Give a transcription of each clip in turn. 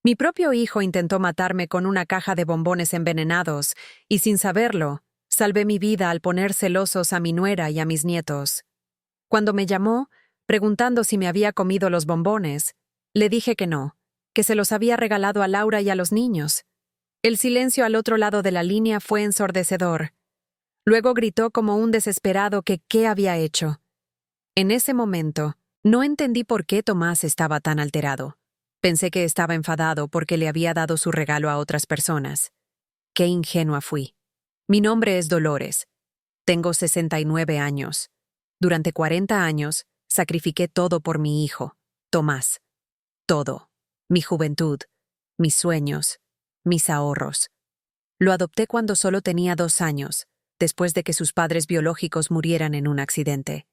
Mi propio hijo intentó matarme con una caja de bombones envenenados, y sin saberlo, salvé mi vida al poner celosos a mi nuera y a mis nietos. Cuando me llamó, preguntando si me había comido los bombones, le dije que no, que se los había regalado a Laura y a los niños. El silencio al otro lado de la línea fue ensordecedor. Luego gritó como un desesperado que qué había hecho. En ese momento, no entendí por qué Tomás estaba tan alterado. Pensé que estaba enfadado porque le había dado su regalo a otras personas. Qué ingenua fui. Mi nombre es Dolores. Tengo 69 años. Durante 40 años, sacrifiqué todo por mi hijo, Tomás. Todo. Mi juventud, mis sueños, mis ahorros. Lo adopté cuando solo tenía 2 años, después de que sus padres biológicos murieran en un accidente.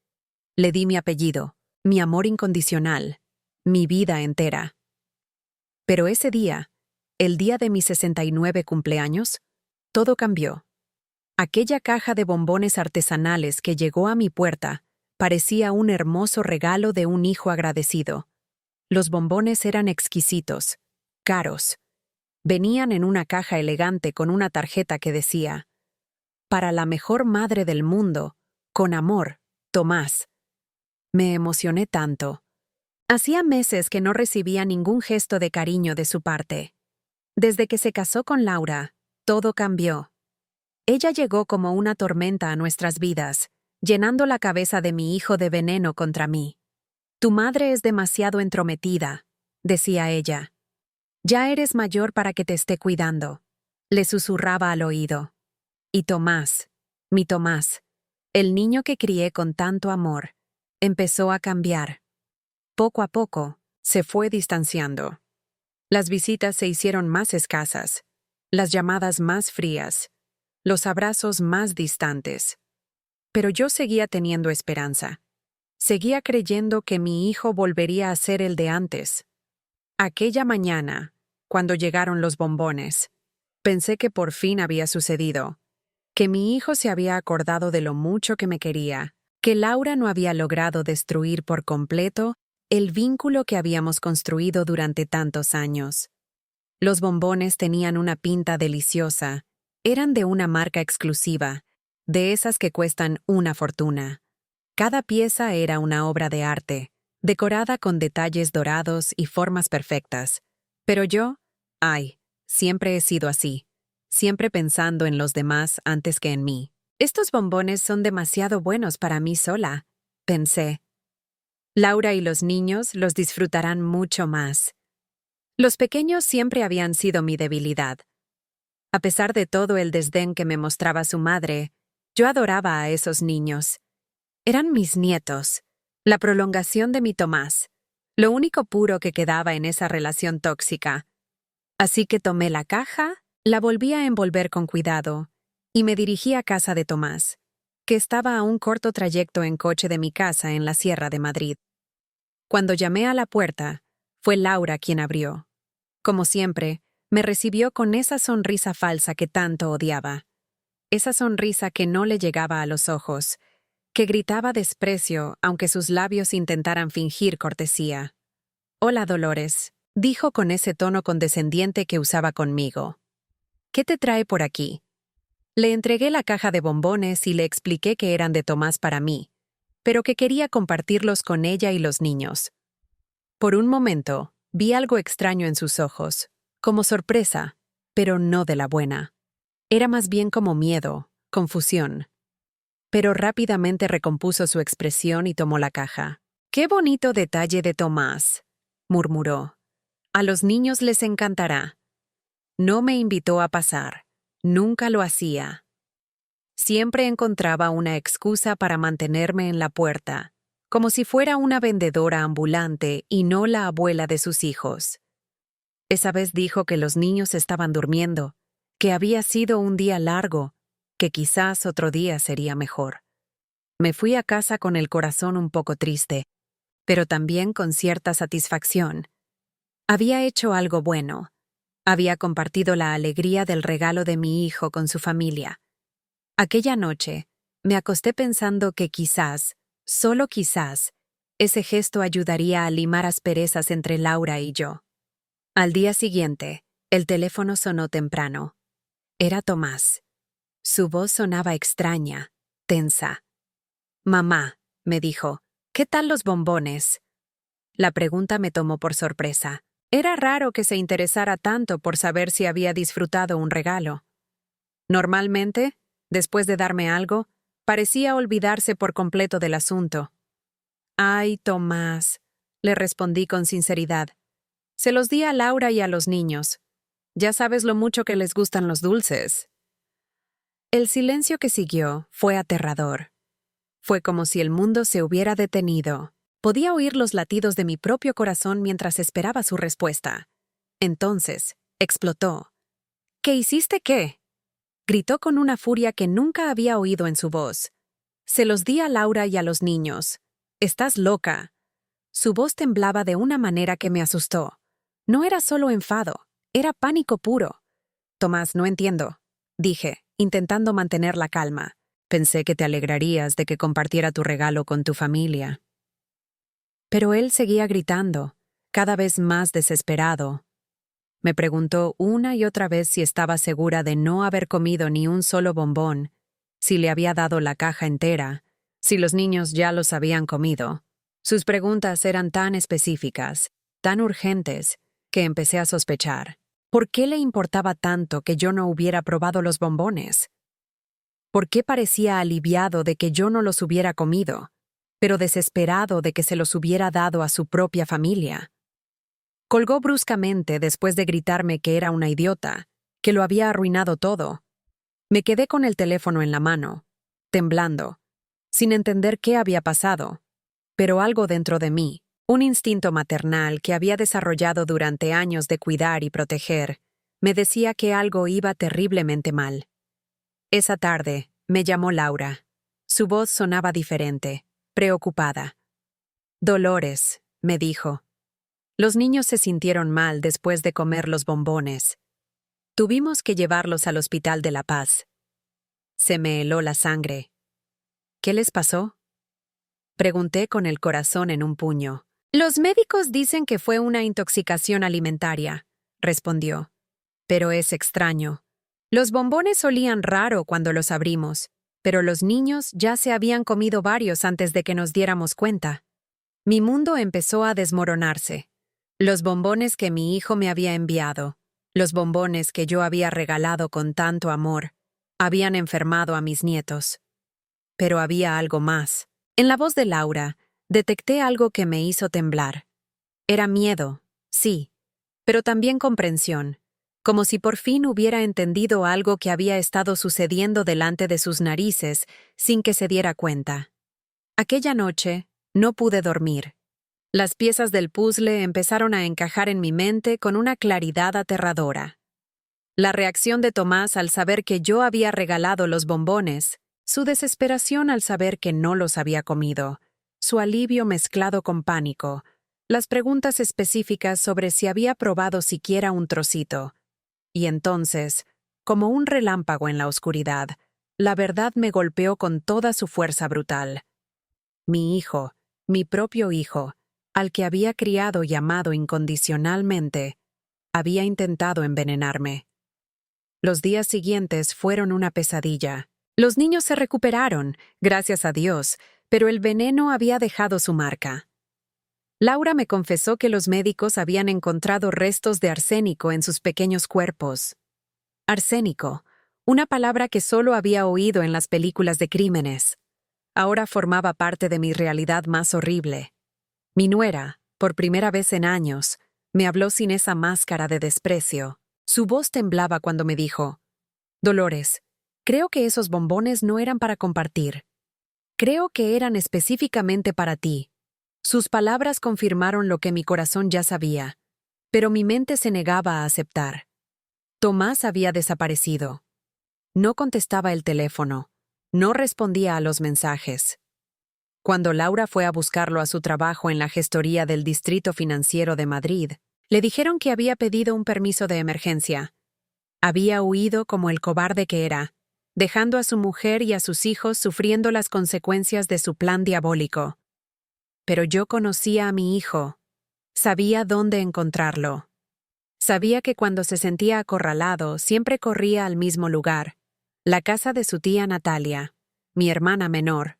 Le di mi apellido, mi amor incondicional, mi vida entera. Pero ese día, el día de mi 69 cumpleaños, todo cambió. Aquella caja de bombones artesanales que llegó a mi puerta parecía un hermoso regalo de un hijo agradecido. Los bombones eran exquisitos, caros. Venían en una caja elegante con una tarjeta que decía: «Para la mejor madre del mundo, con amor, Tomás». Me emocioné tanto. Hacía meses que no recibía ningún gesto de cariño de su parte. Desde que se casó con Laura, todo cambió. Ella llegó como una tormenta a nuestras vidas, llenando la cabeza de mi hijo de veneno contra mí. «Tu madre es demasiado entrometida», decía ella. «Ya eres mayor para que te esté cuidando», le susurraba al oído. Y Tomás, mi Tomás, el niño que crié con tanto amor, empezó a cambiar. Poco a poco, se fue distanciando. Las visitas se hicieron más escasas, las llamadas más frías, los abrazos más distantes. Pero yo seguía teniendo esperanza. Seguía creyendo que mi hijo volvería a ser el de antes. Aquella mañana, cuando llegaron los bombones, pensé que por fin había sucedido, que mi hijo se había acordado de lo mucho que me quería, que Laura no había logrado destruir por completo el vínculo que habíamos construido durante tantos años. Los bombones tenían una pinta deliciosa, eran de una marca exclusiva, de esas que cuestan una fortuna. Cada pieza era una obra de arte, decorada con detalles dorados y formas perfectas. Pero yo, siempre he sido así, siempre pensando en los demás antes que en mí. Estos bombones son demasiado buenos para mí sola, pensé. Laura y los niños los disfrutarán mucho más. Los pequeños siempre habían sido mi debilidad. A pesar de todo el desdén que me mostraba su madre, yo adoraba a esos niños. Eran mis nietos, la prolongación de mi Tomás, lo único puro que quedaba en esa relación tóxica. Así que tomé la caja, la volví a envolver con cuidado y me dirigí a casa de Tomás, que estaba a un corto trayecto en coche de mi casa en la Sierra de Madrid. Cuando llamé a la puerta, fue Laura quien abrió. Como siempre, me recibió con esa sonrisa falsa que tanto odiaba. Esa sonrisa que no le llegaba a los ojos, que gritaba desprecio aunque sus labios intentaran fingir cortesía. «Hola, Dolores», dijo con ese tono condescendiente que usaba conmigo. «¿Qué te trae por aquí?» Le entregué la caja de bombones y le expliqué que eran de Tomás para mí, pero que quería compartirlos con ella y los niños. Por un momento, vi algo extraño en sus ojos, como sorpresa, pero no de la buena. Era más bien como miedo, confusión. Pero rápidamente recompuso su expresión y tomó la caja. «Qué bonito detalle de Tomás», murmuró. «A los niños les encantará. No me invitó a pasar. Nunca lo hacía. Siempre encontraba una excusa para mantenerme en la puerta, como si fuera una vendedora ambulante y no la abuela de sus hijos. Esa vez dijo que los niños estaban durmiendo, que había sido un día largo, que quizás otro día sería mejor. Me fui a casa con el corazón un poco triste, pero también con cierta satisfacción. Había hecho algo bueno. Había compartido la alegría del regalo de mi hijo con su familia. Aquella noche, me acosté pensando que quizás, solo quizás, ese gesto ayudaría a limar asperezas entre Laura y yo. Al día siguiente, el teléfono sonó temprano. Era Tomás. Su voz sonaba extraña, tensa. «Mamá», me dijo, «¿qué tal los bombones?» La pregunta me tomó por sorpresa. Era raro que se interesara tanto por saber si había disfrutado un regalo. Normalmente, después de darme algo, parecía olvidarse por completo del asunto. «Ay, Tomás», le respondí con sinceridad. «Se los di a Laura y a los niños. Ya sabes lo mucho que les gustan los dulces». El silencio que siguió fue aterrador. Fue como si el mundo se hubiera detenido. Podía oír los latidos de mi propio corazón mientras esperaba su respuesta. Entonces, explotó. «¿Qué hiciste qué?», gritó con una furia que nunca había oído en su voz. «Se los di a Laura y a los niños. Estás loca». Su voz temblaba de una manera que me asustó. No era solo enfado, era pánico puro. «Tomás, no entiendo», dije, intentando mantener la calma. «Pensé que te alegrarías de que compartiera tu regalo con tu familia». Pero él seguía gritando, cada vez más desesperado. Me preguntó una y otra vez si estaba segura de no haber comido ni un solo bombón, si le había dado la caja entera, si los niños ya los habían comido. Sus preguntas eran tan específicas, tan urgentes, que empecé a sospechar. ¿Por qué le importaba tanto que yo no hubiera probado los bombones? ¿Por qué parecía aliviado de que yo no los hubiera comido, pero desesperado de que se los hubiera dado a su propia familia? Colgó bruscamente después de gritarme que era una idiota, que lo había arruinado todo. Me quedé con el teléfono en la mano, temblando, sin entender qué había pasado, pero algo dentro de mí, un instinto maternal que había desarrollado durante años de cuidar y proteger, me decía que algo iba terriblemente mal. Esa tarde, me llamó Laura. Su voz sonaba diferente, preocupada. «Dolores», me dijo. Los niños se sintieron mal después de comer los bombones. Tuvimos que llevarlos al Hospital de La Paz. Se me heló la sangre. «¿Qué les pasó?», pregunté con el corazón en un puño. «Los médicos dicen que fue una intoxicación alimentaria», respondió. «Pero es extraño. Los bombones olían raro cuando los abrimos, pero los niños ya se habían comido varios antes de que nos diéramos cuenta». Mi mundo empezó a desmoronarse. Los bombones que mi hijo me había enviado, los bombones que yo había regalado con tanto amor, habían enfermado a mis nietos. Pero había algo más. En la voz de Laura, detecté algo que me hizo temblar. Era miedo, sí, pero también comprensión, como si por fin hubiera entendido algo que había estado sucediendo delante de sus narices sin que se diera cuenta. Aquella noche, no pude dormir. Las piezas del puzzle empezaron a encajar en mi mente con una claridad aterradora. La reacción de Tomás al saber que yo había regalado los bombones, su desesperación al saber que no los había comido, su alivio mezclado con pánico, las preguntas específicas sobre si había probado siquiera un trocito. Y entonces, como un relámpago en la oscuridad, la verdad me golpeó con toda su fuerza brutal. Mi hijo, mi propio hijo, al que había criado y amado incondicionalmente, había intentado envenenarme. Los días siguientes fueron una pesadilla. Los niños se recuperaron, gracias a Dios, pero el veneno había dejado su marca. Laura me confesó que los médicos habían encontrado restos de arsénico en sus pequeños cuerpos. Arsénico, una palabra que solo había oído en las películas de crímenes. Ahora formaba parte de mi realidad más horrible. Mi nuera, por primera vez en años, me habló sin esa máscara de desprecio. Su voz temblaba cuando me dijo: «Dolores, creo que esos bombones no eran para compartir. Creo que eran específicamente para ti». Sus palabras confirmaron lo que mi corazón ya sabía, pero mi mente se negaba a aceptar. Tomás había desaparecido. No contestaba el teléfono. No respondía a los mensajes. Cuando Laura fue a buscarlo a su trabajo en la gestoría del Distrito Financiero de Madrid, le dijeron que había pedido un permiso de emergencia. Había huido como el cobarde que era, dejando a su mujer y a sus hijos sufriendo las consecuencias de su plan diabólico. Pero yo conocía a mi hijo. Sabía dónde encontrarlo. Sabía que cuando se sentía acorralado siempre corría al mismo lugar, la casa de su tía Natalia, mi hermana menor.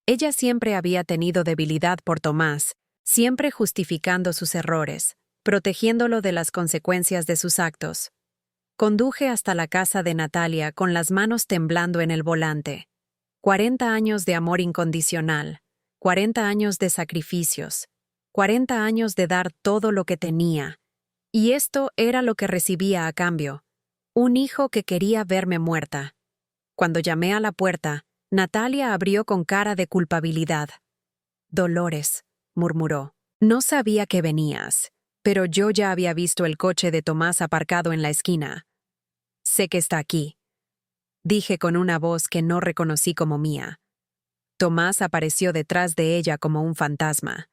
Ella siempre había tenido debilidad por Tomás, siempre justificando sus errores, protegiéndolo de las consecuencias de sus actos. Conduje hasta la casa de Natalia con las manos temblando en el volante. 40 años de amor incondicional, 40 años de sacrificios, 40 años de dar todo lo que tenía. Y esto era lo que recibía a cambio. Un hijo que quería verme muerta. Cuando llamé a la puerta, Natalia abrió con cara de culpabilidad. «Dolores», murmuró. «No sabía que venías, pero yo ya había visto el coche de Tomás aparcado en la esquina. Sé que está aquí», dije con una voz que no reconocí como mía. Tomás apareció detrás de ella como un fantasma.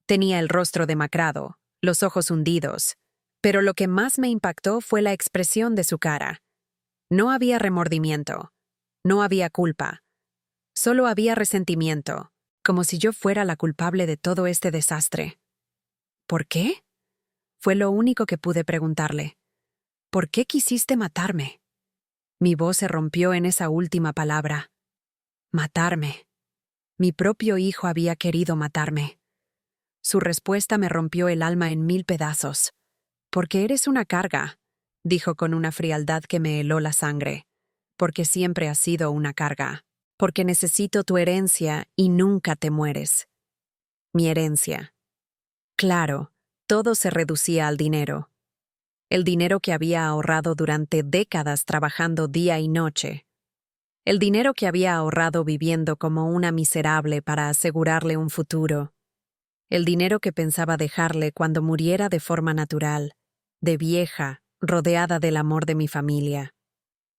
Tenía el rostro demacrado, los ojos hundidos, pero lo que más me impactó fue la expresión de su cara. No había remordimiento, no había culpa, solo había resentimiento, como si yo fuera la culpable de todo este desastre. «¿Por qué?», fue lo único que pude preguntarle. «¿Por qué quisiste matarme?». Mi voz se rompió en esa última palabra. Matarme. Mi propio hijo había querido matarme. Su respuesta me rompió el alma en 1000 pedazos. «Porque eres una carga», dijo con una frialdad que me heló la sangre. «Porque siempre has sido una carga. Porque necesito tu herencia y nunca te mueres». Mi herencia. Claro, todo se reducía al dinero. El dinero que había ahorrado durante décadas trabajando día y noche. El dinero que había ahorrado viviendo como una miserable para asegurarle un futuro. El dinero que pensaba dejarle cuando muriera de forma natural, de vieja, rodeada del amor de mi familia.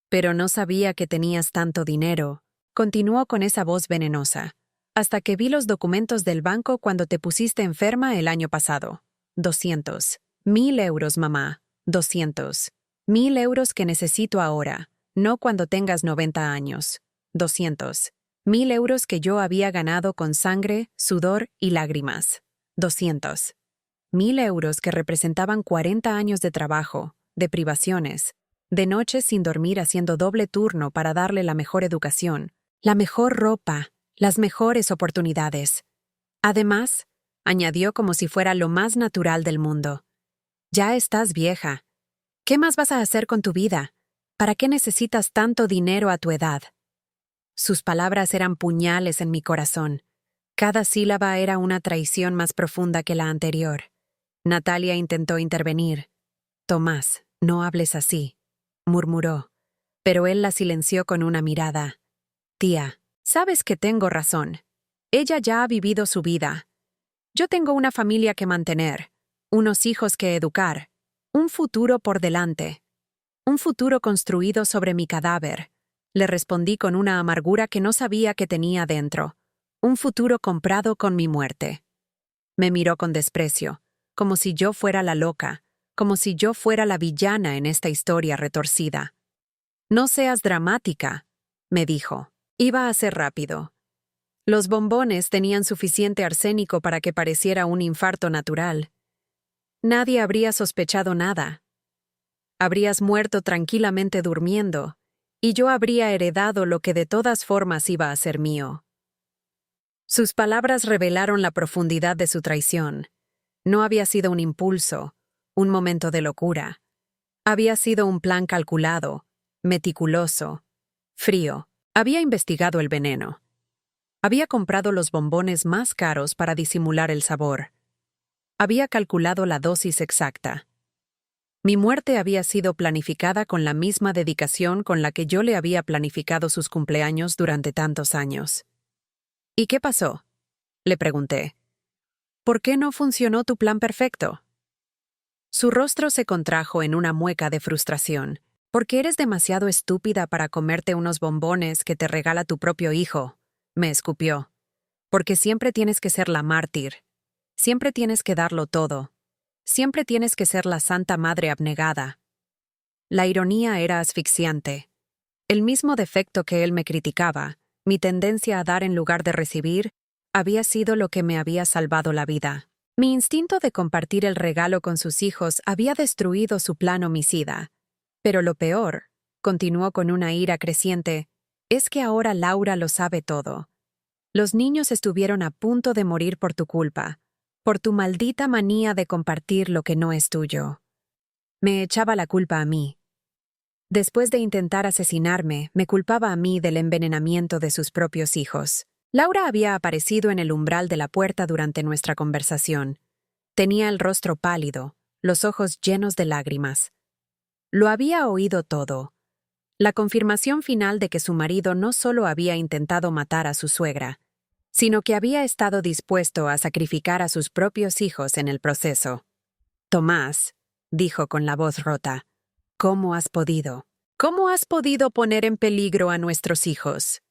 «Pero no sabía que tenías tanto dinero», continuó con esa voz venenosa, «hasta que vi los documentos del banco cuando te pusiste enferma el año pasado. 200. 1000 euros, mamá. 200. 1000 euros que necesito ahora, no cuando tengas 90 años. 200. 1000 euros que yo había ganado con sangre, sudor y lágrimas. 200. 1000 euros que representaban 40 años de trabajo, de privaciones, de noches sin dormir haciendo doble turno para darle la mejor educación, la mejor ropa, las mejores oportunidades. Además», añadió como si fuera lo más natural del mundo, «ya estás vieja. ¿Qué más vas a hacer con tu vida? ¿Para qué necesitas tanto dinero a tu edad?». Sus palabras eran puñales en mi corazón. Cada sílaba era una traición más profunda que la anterior. Natalia intentó intervenir. «Tomás, no hables así», murmuró, pero él la silenció con una mirada. «Tía, sabes que tengo razón. Ella ya ha vivido su vida. Yo tengo una familia que mantener, unos hijos que educar, un futuro por delante. Un futuro construido sobre mi cadáver», le respondí con una amargura que no sabía que tenía dentro. «Un futuro comprado con mi muerte». Me miró con desprecio, como si yo fuera la loca, como si yo fuera la villana en esta historia retorcida. «No seas dramática», me dijo. «Iba a ser rápido. Los bombones tenían suficiente arsénico para que pareciera un infarto natural. Nadie habría sospechado nada. Habrías muerto tranquilamente durmiendo, y yo habría heredado lo que de todas formas iba a ser mío». Sus palabras revelaron la profundidad de su traición. No había sido un impulso, un momento de locura. Había sido un plan calculado, meticuloso, frío. Había investigado el veneno. Había comprado los bombones más caros para disimular el sabor. Había calculado la dosis exacta. Mi muerte había sido planificada con la misma dedicación con la que yo le había planificado sus cumpleaños durante tantos años. «¿Y qué pasó?», le pregunté. «¿Por qué no funcionó tu plan perfecto?». Su rostro se contrajo en una mueca de frustración. «Porque eres demasiado estúpida para comerte unos bombones que te regala tu propio hijo», me escupió. «Porque siempre tienes que ser la mártir. Siempre tienes que darlo todo. Siempre tienes que ser la santa madre abnegada». La ironía era asfixiante. El mismo defecto que él me criticaba, mi tendencia a dar en lugar de recibir, había sido lo que me había salvado la vida. Mi instinto de compartir el regalo con sus hijos había destruido su plan homicida. Pero lo peor, continuó con una ira creciente, es que ahora Laura lo sabe todo. Los niños estuvieron a punto de morir por tu culpa, por tu maldita manía de compartir lo que no es tuyo. Me echaba la culpa a mí. Después de intentar asesinarme, me culpaba a mí del envenenamiento de sus propios hijos. Laura había aparecido en el umbral de la puerta durante nuestra conversación. Tenía el rostro pálido, los ojos llenos de lágrimas. Lo había oído todo. La confirmación final de que su marido no solo había intentado matar a su suegra, sino que había estado dispuesto a sacrificar a sus propios hijos en el proceso. Tomás, dijo con la voz rota, ¿cómo has podido? ¿Cómo has podido poner en peligro a nuestros hijos?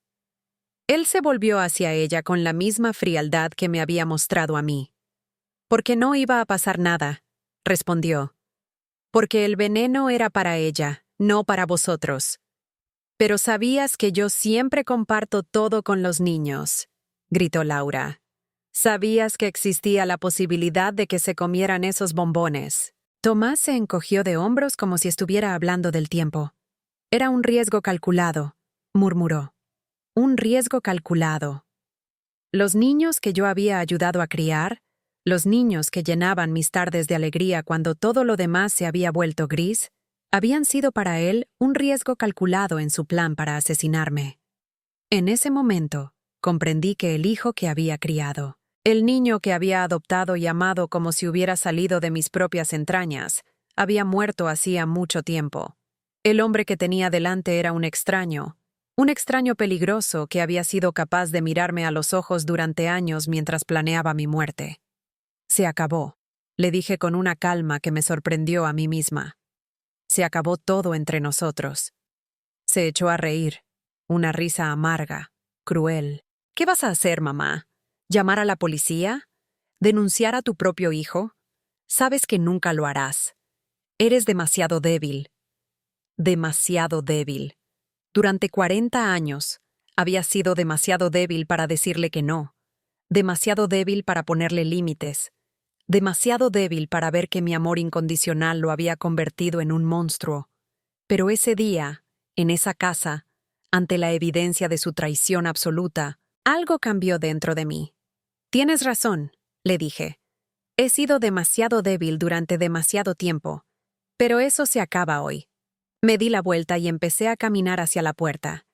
Él se volvió hacia ella con la misma frialdad que me había mostrado a mí. Porque no iba a pasar nada, respondió. Porque el veneno era para ella, no para vosotros. Pero sabías que yo siempre comparto todo con los niños, gritó Laura. Sabías que existía la posibilidad de que se comieran esos bombones. Tomás se encogió de hombros como si estuviera hablando del tiempo. Era un riesgo calculado, murmuró. Un riesgo calculado. Los niños que yo había ayudado a criar, los niños que llenaban mis tardes de alegría cuando todo lo demás se había vuelto gris, habían sido para él un riesgo calculado en su plan para asesinarme. En ese momento, comprendí que el hijo que había criado, el niño que había adoptado y amado como si hubiera salido de mis propias entrañas, había muerto hacía mucho tiempo. El hombre que tenía delante era un extraño peligroso que había sido capaz de mirarme a los ojos durante años mientras planeaba mi muerte. Se acabó, le dije con una calma que me sorprendió a mí misma. Se acabó todo entre nosotros. Se echó a reír, una risa amarga, cruel. ¿Qué vas a hacer, mamá? ¿Llamar a la policía? ¿Denunciar a tu propio hijo? Sabes que nunca lo harás. Eres demasiado débil. Demasiado débil. Durante 40 años, había sido demasiado débil para decirle que no. Demasiado débil para ponerle límites. Demasiado débil para ver que mi amor incondicional lo había convertido en un monstruo. Pero ese día, en esa casa, ante la evidencia de su traición absoluta, algo cambió dentro de mí. Tienes razón, le dije. He sido demasiado débil durante demasiado tiempo, pero eso se acaba hoy. Me di la vuelta y empecé a caminar hacia la puerta.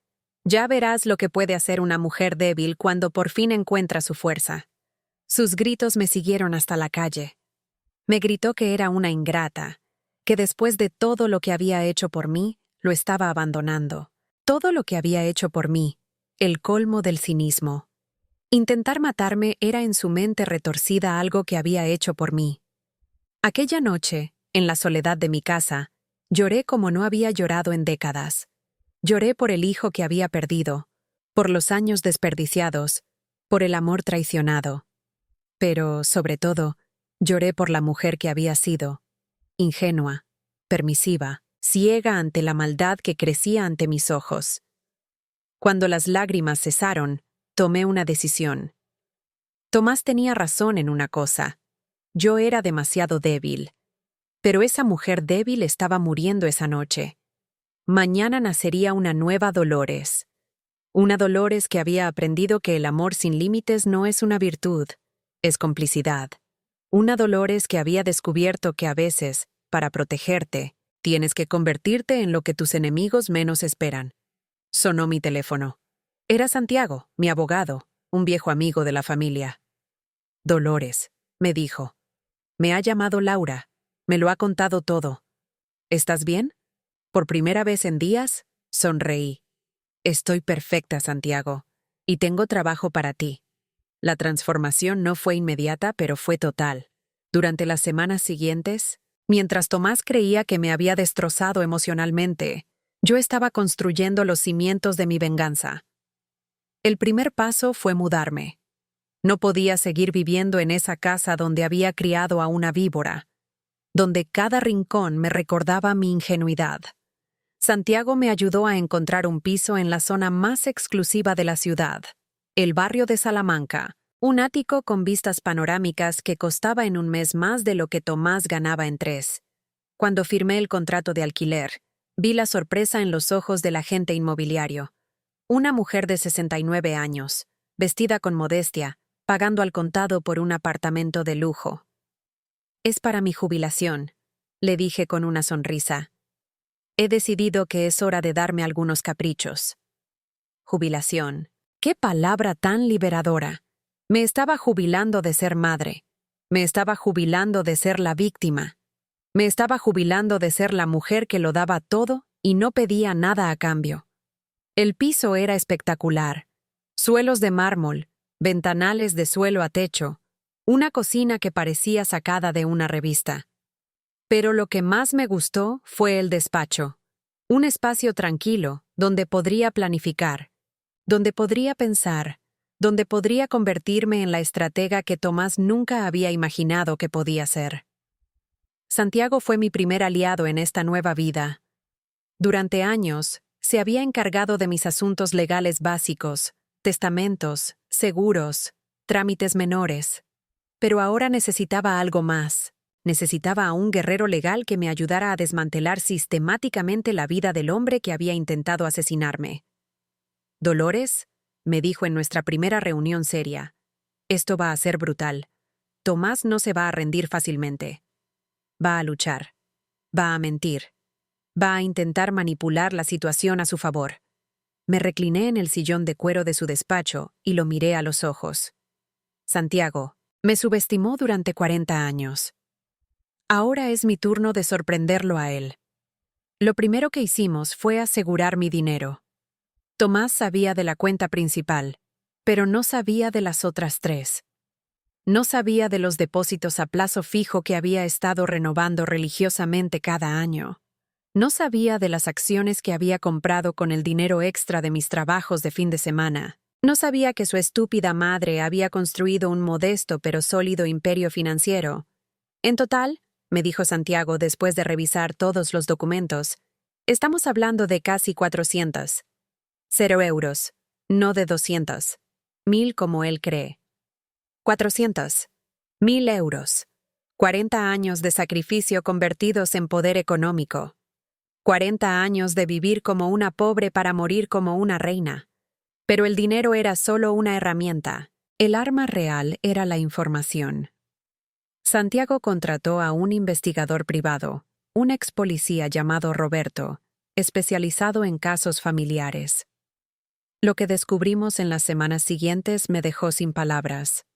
Ya verás lo que puede hacer una mujer débil cuando por fin encuentra su fuerza. Sus gritos me siguieron hasta la calle. Me gritó que era una ingrata, que después de todo lo que había hecho por mí, lo estaba abandonando. Todo lo que había hecho por mí, el colmo del cinismo. Intentar matarme era en su mente retorcida algo que había hecho por mí. Aquella noche, en la soledad de mi casa, lloré como no había llorado en décadas. Lloré por el hijo que había perdido, por los años desperdiciados, por el amor traicionado. Pero, sobre todo, lloré por la mujer que había sido, ingenua, permisiva, ciega ante la maldad que crecía ante mis ojos. Cuando las lágrimas cesaron, tomé una decisión. Tomás tenía razón en una cosa. Yo era demasiado débil. Pero esa mujer débil estaba muriendo esa noche. Mañana nacería una nueva Dolores. Una Dolores que había aprendido que el amor sin límites no es una virtud, es complicidad. Una Dolores que había descubierto que a veces, para protegerte, tienes que convertirte en lo que tus enemigos menos esperan. Sonó mi teléfono. Era Santiago, mi abogado, un viejo amigo de la familia. Dolores, me dijo. Me ha llamado Laura. Me lo ha contado todo. ¿Estás bien? Por primera vez en días, sonreí. Estoy perfecta, Santiago, y tengo trabajo para ti. La transformación no fue inmediata, pero fue total. Durante las semanas siguientes, mientras Tomás creía que me había destrozado emocionalmente, yo estaba construyendo los cimientos de mi venganza. El primer paso fue mudarme. No podía seguir viviendo en esa casa donde había criado a una víbora, donde cada rincón me recordaba mi ingenuidad. Santiago me ayudó a encontrar un piso en la zona más exclusiva de la ciudad, el barrio de Salamanca, Un ático con vistas panorámicas que costaba en un mes más de lo que Tomás ganaba en 3. Cuando firmé el contrato de alquiler, vi la sorpresa en los ojos del agente inmobiliario. Una mujer de 69 años, vestida con modestia, pagando al contado por un apartamento de lujo. «Es para mi jubilación», le dije con una sonrisa. «He decidido que es hora de darme algunos caprichos». Jubilación. ¡Qué palabra tan liberadora! Me estaba jubilando de ser madre. Me estaba jubilando de ser la víctima. Me estaba jubilando de ser la mujer que lo daba todo y no pedía nada a cambio. El piso era espectacular. Suelos de mármol, ventanales de suelo a techo, una cocina que parecía sacada de una revista. Pero lo que más me gustó fue el despacho. Un espacio tranquilo, donde podría planificar, donde podría pensar, donde podría convertirme en la estratega que Tomás nunca había imaginado que podía ser. Santiago fue mi primer aliado en esta nueva vida. Durante años, se había encargado de mis asuntos legales básicos, testamentos, seguros, trámites menores. Pero ahora necesitaba algo más. Necesitaba a un guerrero legal que me ayudara a desmantelar sistemáticamente la vida del hombre que había intentado asesinarme. «Dolores», me dijo en nuestra primera reunión seria, «esto va a ser brutal. Tomás no se va a rendir fácilmente. Va a luchar. Va a mentir. Va a intentar manipular la situación a su favor». Me recliné en el sillón de cuero de su despacho y lo miré a los ojos. Santiago me subestimó durante 40 años. Ahora es mi turno de sorprenderlo a él. Lo primero que hicimos fue asegurar mi dinero. Tomás sabía de la cuenta principal, pero no sabía de las otras 3. No sabía de los depósitos a plazo fijo que había estado renovando religiosamente cada año. No sabía de las acciones que había comprado con el dinero extra de mis trabajos de fin de semana. No sabía que su estúpida madre había construido un modesto pero sólido imperio financiero. En total, me dijo Santiago después de revisar todos los documentos, estamos hablando de casi 400. 0 euros, no de 200. 1000 como él cree. 400. 1000 euros. 40 años de sacrificio convertidos en poder económico. 40 años de vivir como una pobre para morir como una reina. Pero el dinero era solo una herramienta. El arma real era la información. Santiago contrató a un investigador privado, un ex policía llamado Roberto, especializado en casos familiares. Lo que descubrimos en las semanas siguientes me dejó sin palabras.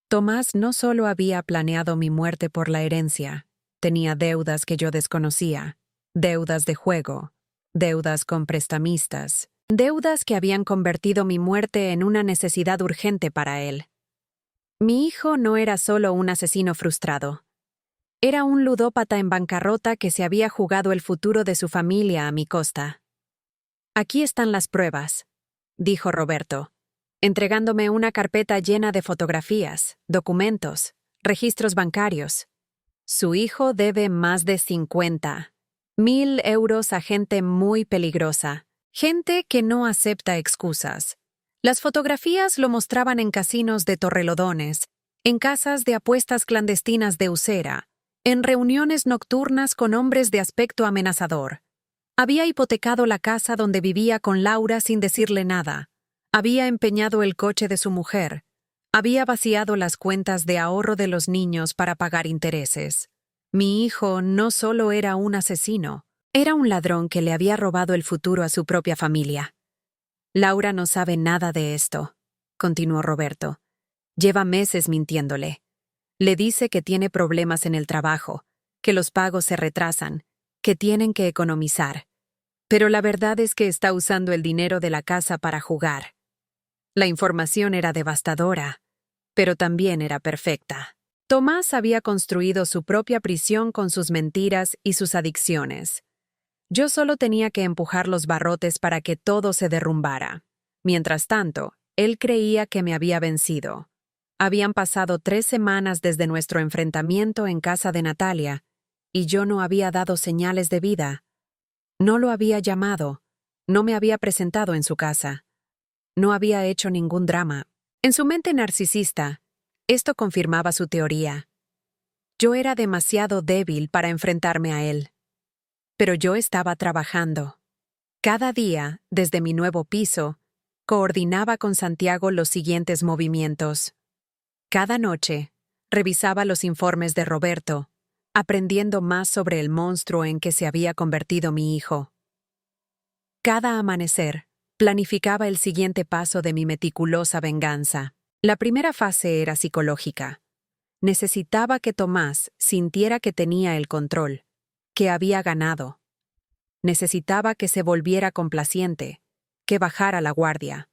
Tomás no solo había planeado mi muerte por la herencia, tenía deudas que yo desconocía, deudas de juego, deudas con prestamistas, deudas que habían convertido mi muerte en una necesidad urgente para él. Mi hijo no era solo un asesino frustrado. Era un ludópata en bancarrota que se había jugado el futuro de su familia a mi costa. «Aquí están las pruebas», dijo Roberto, entregándome una carpeta llena de fotografías, documentos, registros bancarios. Su hijo debe más de 50. 1000 euros a gente muy peligrosa, gente que no acepta excusas. Las fotografías lo mostraban en casinos de Torrelodones, en casas de apuestas clandestinas de Usera, en reuniones nocturnas con hombres de aspecto amenazador. Había hipotecado la casa donde vivía con Laura sin decirle nada. Había empeñado el coche de su mujer. Había vaciado las cuentas de ahorro de los niños para pagar intereses. Mi hijo no solo era un asesino, era un ladrón que le había robado el futuro a su propia familia. «Laura no sabe nada de esto», continuó Roberto. «Lleva meses mintiéndole. Le dice que tiene problemas en el trabajo, que los pagos se retrasan, que tienen que economizar. Pero la verdad es que está usando el dinero de la casa para jugar». La información era devastadora, pero también era perfecta. Tomás había construido su propia prisión con sus mentiras y sus adicciones. Yo solo tenía que empujar los barrotes para que todo se derrumbara. Mientras tanto, él creía que me había vencido. Habían pasado 3 semanas desde nuestro enfrentamiento en casa de Natalia, y yo no había dado señales de vida. No lo había llamado, no me había presentado en su casa. No había hecho ningún drama. En su mente narcisista, esto confirmaba su teoría. Yo era demasiado débil para enfrentarme a él. Pero yo estaba trabajando. Cada día, desde mi nuevo piso, coordinaba con Santiago los siguientes movimientos. Cada noche, revisaba los informes de Roberto, aprendiendo más sobre el monstruo en que se había convertido mi hijo. Cada amanecer, planificaba el siguiente paso de mi meticulosa venganza. La primera fase era psicológica. Necesitaba que Tomás sintiera que tenía el control, que había ganado. Necesitaba que se volviera complaciente, que bajara la guardia.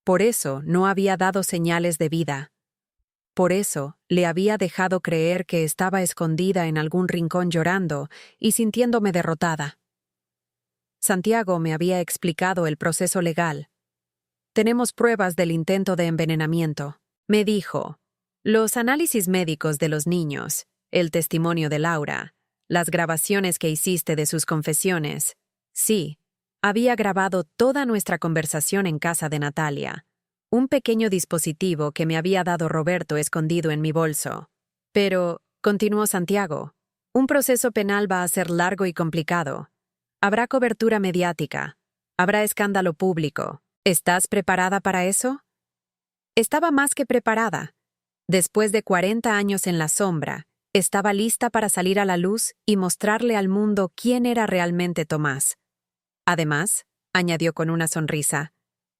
Por eso no había dado señales de vida. Por eso le había dejado creer que estaba escondida en algún rincón llorando y sintiéndome derrotada. Santiago me había explicado el proceso legal. Tenemos pruebas del intento de envenenamiento. Me dijo, los análisis médicos de los niños, el testimonio de Laura, las grabaciones que hiciste de sus confesiones. Sí, había grabado toda nuestra conversación en casa de Natalia. Un pequeño dispositivo que me había dado Roberto escondido en mi bolso. Pero, continuó Santiago, un proceso penal va a ser largo y complicado. Habrá cobertura mediática. Habrá escándalo público. ¿Estás preparada para eso? Estaba más que preparada. Después de 40 años en la sombra, estaba lista para salir a la luz y mostrarle al mundo quién era realmente Tomás. Además, añadió con una sonrisa,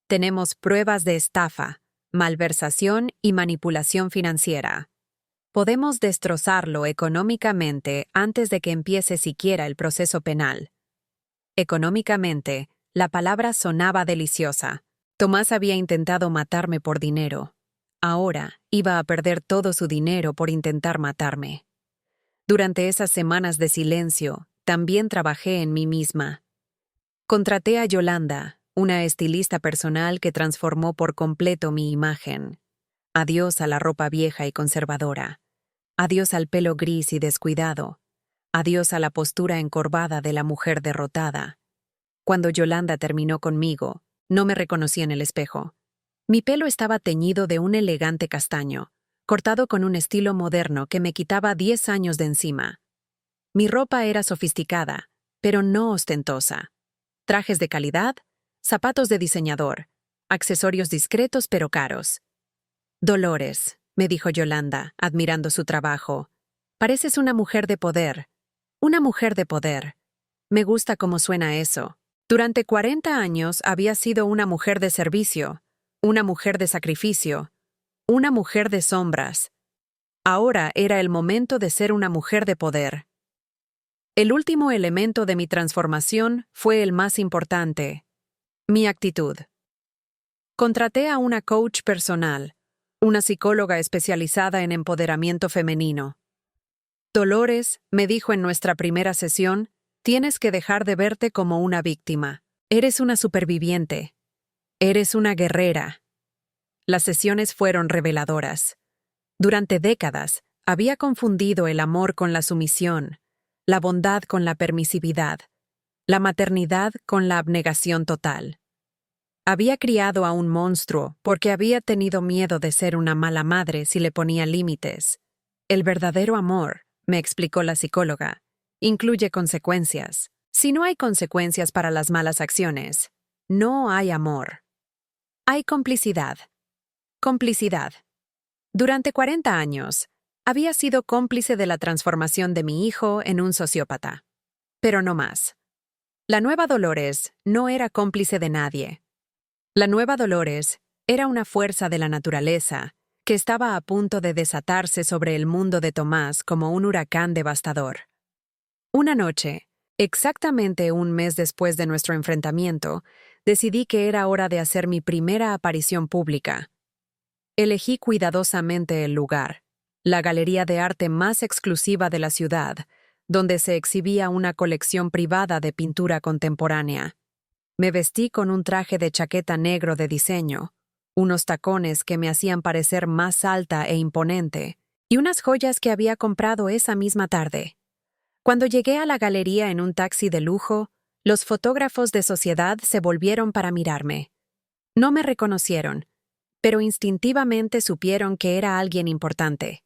tenemos pruebas de estafa, malversación y manipulación financiera. Podemos destrozarlo económicamente antes de que empiece siquiera el proceso penal. Económicamente, la palabra sonaba deliciosa. Tomás había intentado matarme por dinero. Ahora iba a perder todo su dinero por intentar matarme. Durante esas semanas de silencio, también trabajé en mí misma. Contraté a Yolanda, una estilista personal que transformó por completo mi imagen. Adiós a la ropa vieja y conservadora. Adiós al pelo gris y descuidado. Adiós a la postura encorvada de la mujer derrotada. Cuando Yolanda terminó conmigo, no me reconocí en el espejo. Mi pelo estaba teñido de un elegante castaño, cortado con un estilo moderno que me quitaba 10 años de encima. Mi ropa era sofisticada, pero no ostentosa. Trajes de calidad, zapatos de diseñador, accesorios discretos pero caros. Dolores, me dijo Yolanda, admirando su trabajo. Pareces una mujer de poder. Una mujer de poder. Me gusta cómo suena eso. Durante 40 años había sido una mujer de servicio, una mujer de sacrificio, una mujer de sombras. Ahora era el momento de ser una mujer de poder. El último elemento de mi transformación fue el más importante: mi actitud. Contraté a una coach personal, una psicóloga especializada en empoderamiento femenino. Dolores, me dijo en nuestra primera sesión, tienes que dejar de verte como una víctima. Eres una superviviente. Eres una guerrera. Las sesiones fueron reveladoras. Durante décadas, había confundido el amor con la sumisión, la bondad con la permisividad, la maternidad con la abnegación total. Había criado a un monstruo porque había tenido miedo de ser una mala madre si le ponía límites. El verdadero amor, me explicó la psicóloga, incluye consecuencias. Si no hay consecuencias para las malas acciones, no hay amor. Hay complicidad. Complicidad. Durante 40 años, había sido cómplice de la transformación de mi hijo en un sociópata. Pero no más. La nueva Dolores no era cómplice de nadie. La nueva Dolores era una fuerza de la naturaleza que estaba a punto de desatarse sobre el mundo de Tomás como un huracán devastador. Una noche, exactamente un mes después de nuestro enfrentamiento, decidí que era hora de hacer mi primera aparición pública. Elegí cuidadosamente el lugar, la galería de arte más exclusiva de la ciudad, donde se exhibía una colección privada de pintura contemporánea. Me vestí con un traje de chaqueta negro de diseño, unos tacones que me hacían parecer más alta e imponente, y unas joyas que había comprado esa misma tarde. Cuando llegué a la galería en un taxi de lujo, los fotógrafos de sociedad se volvieron para mirarme. No me reconocieron, pero instintivamente supieron que era alguien importante.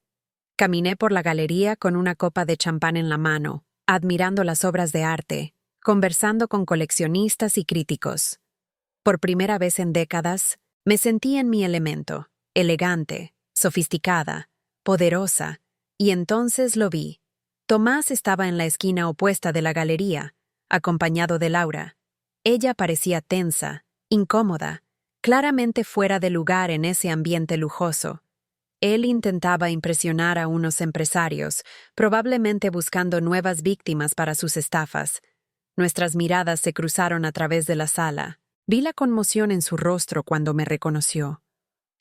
Caminé por la galería con una copa de champán en la mano, admirando las obras de arte, conversando con coleccionistas y críticos. Por primera vez en décadas, me sentí en mi elemento, elegante, sofisticada, poderosa, y entonces lo vi. Tomás estaba en la esquina opuesta de la galería, acompañado de Laura. Ella parecía tensa, incómoda, claramente fuera de lugar en ese ambiente lujoso. Él intentaba impresionar a unos empresarios, probablemente buscando nuevas víctimas para sus estafas. Nuestras miradas se cruzaron a través de la sala. Vi la conmoción en su rostro cuando me reconoció.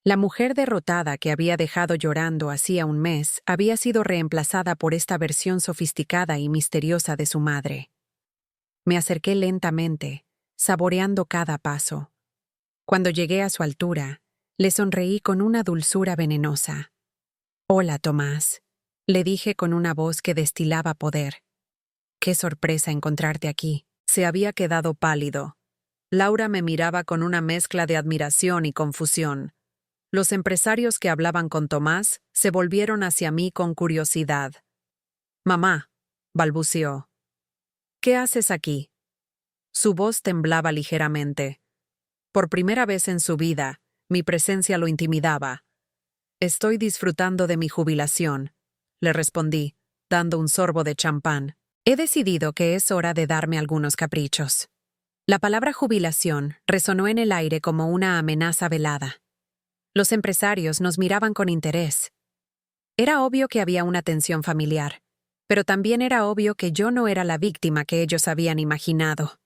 La mujer derrotada que había dejado llorando hacía un mes había sido reemplazada por esta versión sofisticada y misteriosa de su madre. Me acerqué lentamente, saboreando cada paso. Cuando llegué a su altura, le sonreí con una dulzura venenosa. «Hola, Tomás», le dije con una voz que destilaba poder. «Qué sorpresa encontrarte aquí». Se había quedado pálido. Laura me miraba con una mezcla de admiración y confusión. Los empresarios que hablaban con Tomás se volvieron hacia mí con curiosidad. «Mamá», balbuceó. «¿Qué haces aquí?» Su voz temblaba ligeramente. Por primera vez en su vida, mi presencia lo intimidaba. «Estoy disfrutando de mi jubilación», le respondí, dando un sorbo de champán. «He decidido que es hora de darme algunos caprichos». La palabra jubilación resonó en el aire como una amenaza velada. Los empresarios nos miraban con interés. Era obvio que había una tensión familiar, pero también era obvio que yo no era la víctima que ellos habían imaginado.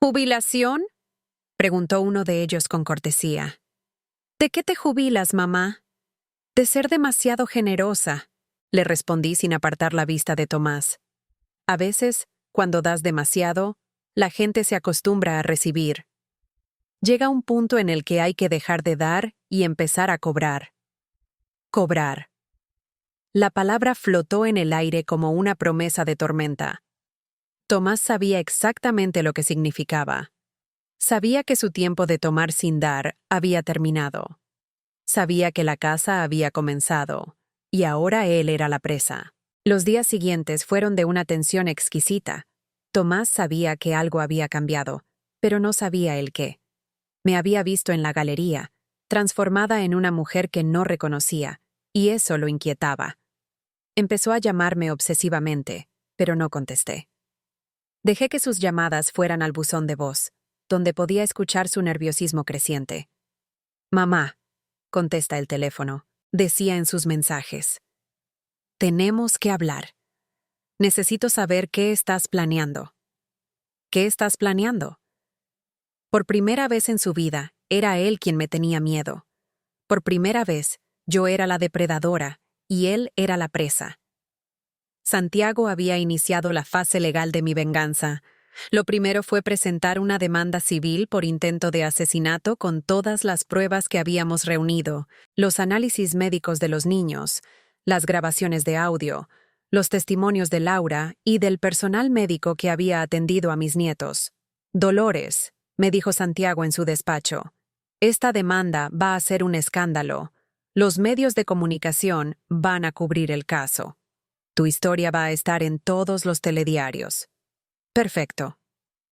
«¿Jubilación?», preguntó uno de ellos con cortesía. «¿De qué te jubilas, mamá?» «De ser demasiado generosa», le respondí sin apartar la vista de Tomás. A veces, cuando das demasiado, la gente se acostumbra a recibir. Llega un punto en el que hay que dejar de dar y empezar a cobrar. Cobrar. La palabra flotó en el aire como una promesa de tormenta. Tomás sabía exactamente lo que significaba. Sabía que su tiempo de tomar sin dar había terminado. Sabía que la caza había comenzado, y ahora él era la presa. Los días siguientes fueron de una tensión exquisita. Tomás sabía que algo había cambiado, pero no sabía el qué. Me había visto en la galería, transformada en una mujer que no reconocía, y eso lo inquietaba. Empezó a llamarme obsesivamente, pero no contesté. Dejé que sus llamadas fueran al buzón de voz, donde podía escuchar su nerviosismo creciente. «Mamá», contesta el teléfono, decía en sus mensajes. «Tenemos que hablar. Necesito saber qué estás planeando». «¿Qué estás planeando?» Por primera vez en su vida, era él quien me tenía miedo. Por primera vez, yo era la depredadora y él era la presa. Santiago había iniciado la fase legal de mi venganza. Lo primero fue presentar una demanda civil por intento de asesinato con todas las pruebas que habíamos reunido, los análisis médicos de los niños, las grabaciones de audio, los testimonios de Laura y del personal médico que había atendido a mis nietos. «Dolores», me dijo Santiago en su despacho, «esta demanda va a ser un escándalo. Los medios de comunicación van a cubrir el caso. Tu historia va a estar en todos los telediarios». Perfecto.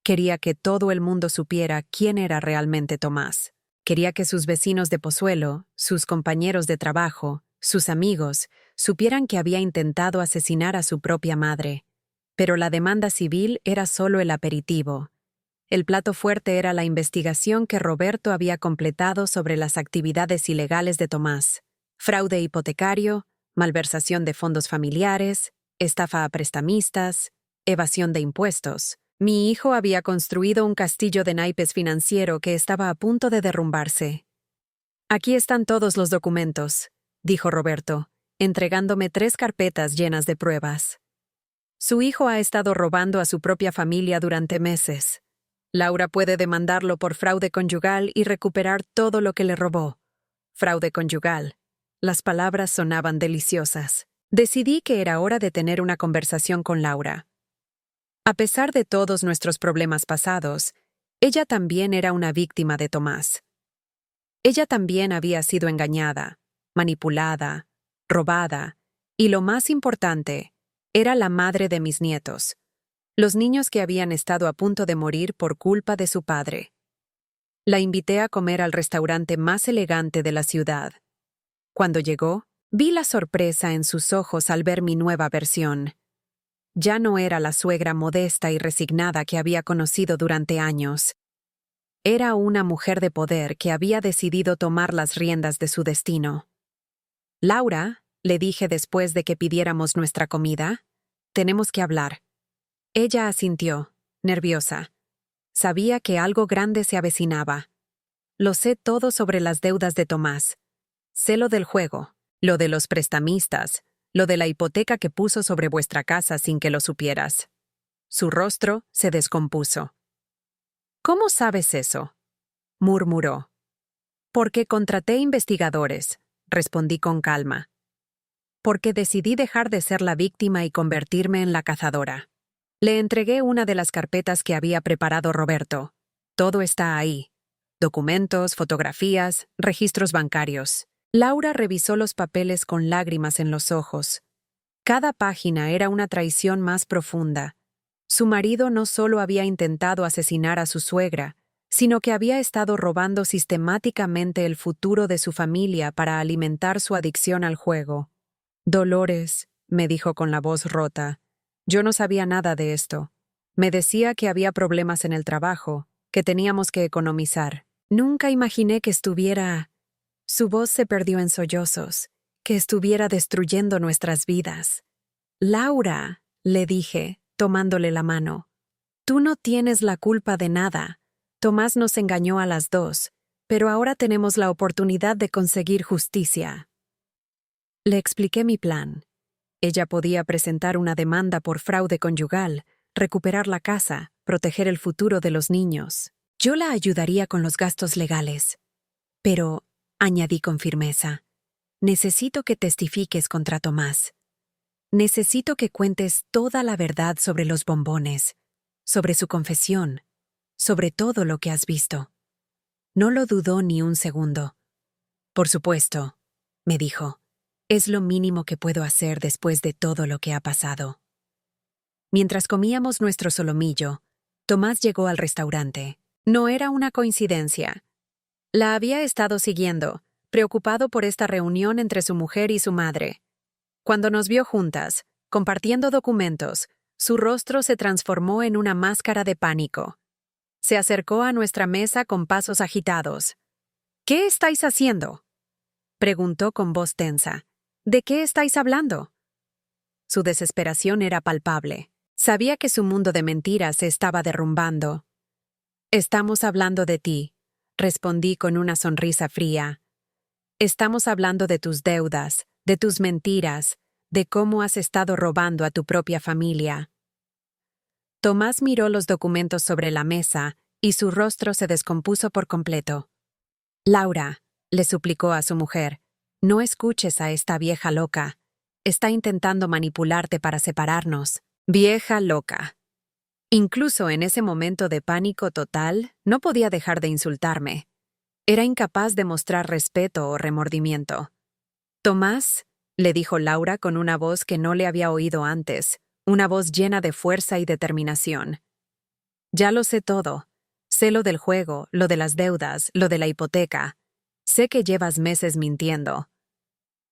Quería que todo el mundo supiera quién era realmente Tomás. Quería que sus vecinos de Pozuelo, sus compañeros de trabajo, sus amigos, supieran que había intentado asesinar a su propia madre. Pero la demanda civil era solo el aperitivo. El plato fuerte era la investigación que Roberto había completado sobre las actividades ilegales de Tomás: fraude hipotecario, malversación de fondos familiares, estafa a prestamistas, evasión de impuestos. Mi hijo había construido un castillo de naipes financiero que estaba a punto de derrumbarse. «Aquí están todos los documentos», dijo Roberto, entregándome 3 carpetas llenas de pruebas. Su hijo ha estado robando a su propia familia durante meses. Laura puede demandarlo por fraude conyugal y recuperar todo lo que le robó. Fraude conyugal. Las palabras sonaban deliciosas. Decidí que era hora de tener una conversación con Laura. A pesar de todos nuestros problemas pasados, ella también era una víctima de Tomás. Ella también había sido engañada, manipulada, robada, y lo más importante, era la madre de mis nietos, los niños que habían estado a punto de morir por culpa de su padre. La invité a comer al restaurante más elegante de la ciudad. Cuando llegó, vi la sorpresa en sus ojos al ver mi nueva versión. Ya no era la suegra modesta y resignada que había conocido durante años. Era una mujer de poder que había decidido tomar las riendas de su destino. «Laura», le dije después de que pidiéramos nuestra comida, «tenemos que hablar». Ella asintió, nerviosa. Sabía que algo grande se avecinaba. Lo sé todo sobre las deudas de Tomás. Sé lo del juego, lo de los prestamistas, lo de la hipoteca que puso sobre vuestra casa sin que lo supieras. Su rostro se descompuso. «¿Cómo sabes eso?», murmuró. «Porque contraté investigadores», respondí con calma. «Porque decidí dejar de ser la víctima y convertirme en la cazadora». Le entregué una de las carpetas que había preparado Roberto. Todo está ahí. Documentos, fotografías, registros bancarios. Laura revisó los papeles con lágrimas en los ojos. Cada página era una traición más profunda. Su marido no solo había intentado asesinar a su suegra, sino que había estado robando sistemáticamente el futuro de su familia para alimentar su adicción al juego. «Dolores», me dijo con la voz rota. Yo no sabía nada de esto. Me decía que había problemas en el trabajo, que teníamos que economizar. Nunca imaginé que estuviera... Su voz se perdió en sollozos, que estuviera destruyendo nuestras vidas. «Laura», le dije, tomándole la mano, «tú no tienes la culpa de nada. Tomás nos engañó a las dos, pero ahora tenemos la oportunidad de conseguir justicia». Le expliqué mi plan. Ella podía presentar una demanda por fraude conyugal, recuperar la casa, proteger el futuro de los niños. Yo la ayudaría con los gastos legales. Pero, añadí con firmeza, necesito que testifiques contra Tomás. Necesito que cuentes toda la verdad sobre los bombones, sobre su confesión, sobre todo lo que has visto. No lo dudó ni un segundo. «Por supuesto», me dijo. «Es lo mínimo que puedo hacer después de todo lo que ha pasado». Mientras comíamos nuestro solomillo, Tomás llegó al restaurante. No era una coincidencia. La había estado siguiendo, preocupado por esta reunión entre su mujer y su madre. Cuando nos vio juntas, compartiendo documentos, su rostro se transformó en una máscara de pánico. Se acercó a nuestra mesa con pasos agitados. «¿Qué estáis haciendo?», preguntó con voz tensa. «¿De qué estáis hablando?». Su desesperación era palpable. Sabía que su mundo de mentiras se estaba derrumbando. «Estamos hablando de ti», respondí con una sonrisa fría. «Estamos hablando de tus deudas, de tus mentiras, de cómo has estado robando a tu propia familia». Tomás miró los documentos sobre la mesa y su rostro se descompuso por completo. «Laura», le suplicó a su mujer, «no escuches a esta vieja loca. Está intentando manipularte para separarnos». Vieja loca. Incluso en ese momento de pánico total, no podía dejar de insultarme. Era incapaz de mostrar respeto o remordimiento. «Tomás», le dijo Laura con una voz que no le había oído antes, una voz llena de fuerza y determinación. «Ya lo sé todo. Sé lo del juego, lo de las deudas, lo de la hipoteca. Sé que llevas meses mintiendo».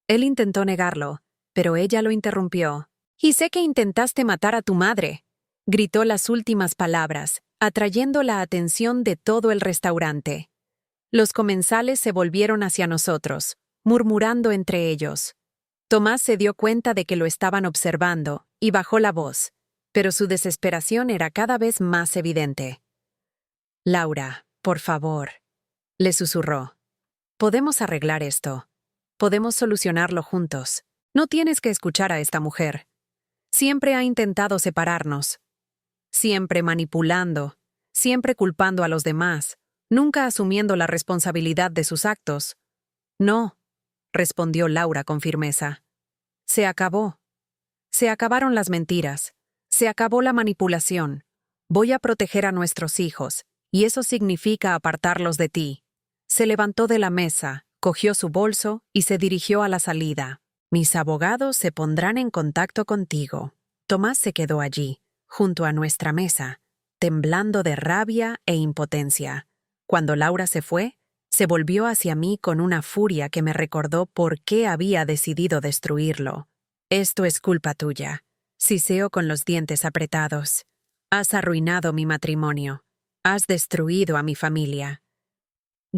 Él intentó negarlo, pero ella lo interrumpió. «Y sé que intentaste matar a tu madre», gritó las últimas palabras, atrayendo la atención de todo el restaurante. Los comensales se volvieron hacia nosotros, murmurando entre ellos. Tomás se dio cuenta de que lo estaban observando y bajó la voz, pero su desesperación era cada vez más evidente. «Laura, por favor», le susurró. «Podemos arreglar esto. Podemos solucionarlo juntos. No tienes que escuchar a esta mujer. Siempre ha intentado separarnos. Siempre manipulando, siempre culpando a los demás, nunca asumiendo la responsabilidad de sus actos». «No», respondió Laura con firmeza. «Se acabó. Se acabaron las mentiras. Se acabó la manipulación. Voy a proteger a nuestros hijos, y eso significa apartarlos de ti. Se levantó de la mesa, cogió su bolso y se dirigió a la salida. Mis abogados se pondrán en contacto contigo. Tomás se quedó allí, junto a nuestra mesa, temblando de rabia e impotencia. Cuando Laura se fue, se volvió hacia mí con una furia que me recordó por qué había decidido destruirlo. Esto es culpa tuya. Siseó con los dientes apretados. Has arruinado mi matrimonio. Has destruido a mi familia.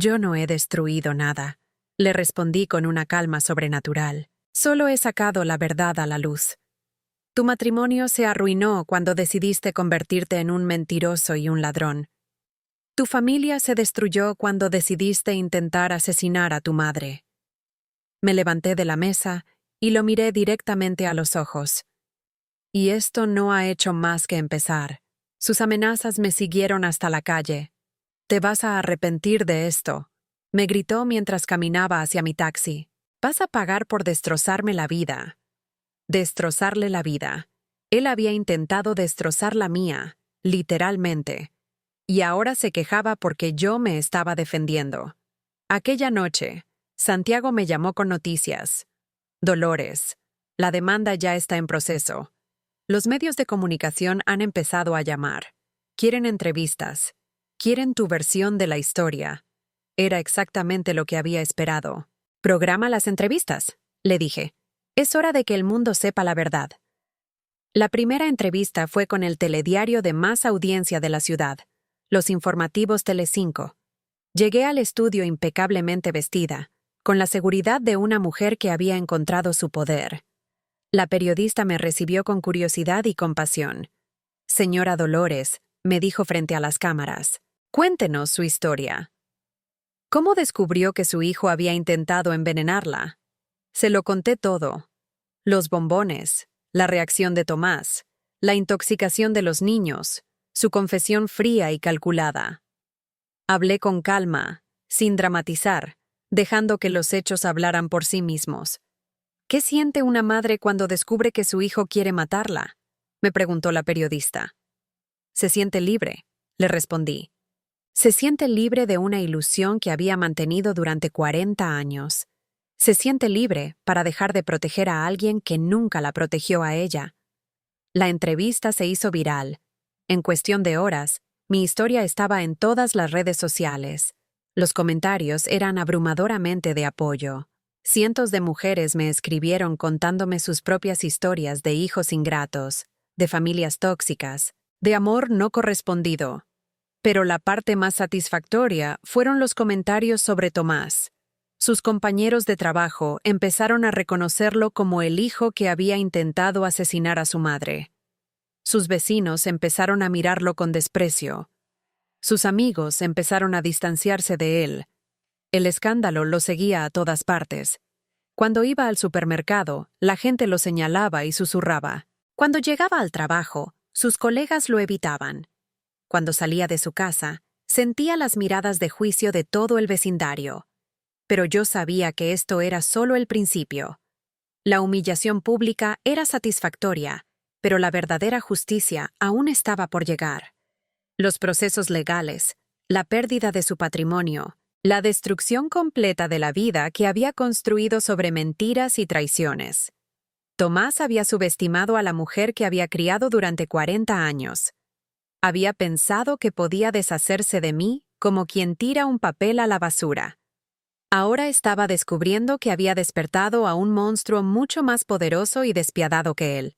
Yo no he destruido nada, le respondí con una calma sobrenatural. Solo he sacado la verdad a la luz. Tu matrimonio se arruinó cuando decidiste convertirte en un mentiroso y un ladrón. Tu familia se destruyó cuando decidiste intentar asesinar a tu madre. Me levanté de la mesa y lo miré directamente a los ojos. Y esto no ha hecho más que empezar. Sus amenazas me siguieron hasta la calle. Te vas a arrepentir de esto, me gritó mientras caminaba hacia mi taxi. Vas a pagar por destrozarme la vida. Destrozarle la vida. Él había intentado destrozar la mía, literalmente. Y ahora se quejaba porque yo me estaba defendiendo. Aquella noche, Santiago me llamó con noticias. Dolores, la demanda ya está en proceso. Los medios de comunicación han empezado a llamar. Quieren entrevistas. Quieren tu versión de la historia. Era exactamente lo que había esperado. Programa las entrevistas, le dije. Es hora de que el mundo sepa la verdad. La primera entrevista fue con el telediario de más audiencia de la ciudad, los informativos Telecinco. Llegué al estudio impecablemente vestida, con la seguridad de una mujer que había encontrado su poder. La periodista me recibió con curiosidad y compasión. Señora Dolores, me dijo frente a las cámaras, cuéntenos su historia. ¿Cómo descubrió que su hijo había intentado envenenarla? Se lo conté todo. Los bombones, la reacción de Tomás, la intoxicación de los niños, su confesión fría y calculada. Hablé con calma, sin dramatizar, dejando que los hechos hablaran por sí mismos. ¿Qué siente una madre cuando descubre que su hijo quiere matarla?, me preguntó la periodista. Se siente libre, le respondí. Se siente libre de una ilusión que había mantenido durante 40 años. Se siente libre para dejar de proteger a alguien que nunca la protegió a ella. La entrevista se hizo viral. En cuestión de horas, mi historia estaba en todas las redes sociales. Los comentarios eran abrumadoramente de apoyo. Cientos de mujeres me escribieron contándome sus propias historias de hijos ingratos, de familias tóxicas, de amor no correspondido. Pero la parte más satisfactoria fueron los comentarios sobre Tomás. Sus compañeros de trabajo empezaron a reconocerlo como el hijo que había intentado asesinar a su madre. Sus vecinos empezaron a mirarlo con desprecio. Sus amigos empezaron a distanciarse de él. El escándalo lo seguía a todas partes. Cuando iba al supermercado, la gente lo señalaba y susurraba. Cuando llegaba al trabajo, sus colegas lo evitaban. Cuando salía de su casa, sentía las miradas de juicio de todo el vecindario. Pero yo sabía que esto era solo el principio. La humillación pública era satisfactoria, pero la verdadera justicia aún estaba por llegar. Los procesos legales, la pérdida de su patrimonio, la destrucción completa de la vida que había construido sobre mentiras y traiciones. Tomás había subestimado a la mujer que había criado durante 40 años. Había pensado que podía deshacerse de mí como quien tira un papel a la basura. Ahora estaba descubriendo que había despertado a un monstruo mucho más poderoso y despiadado que él.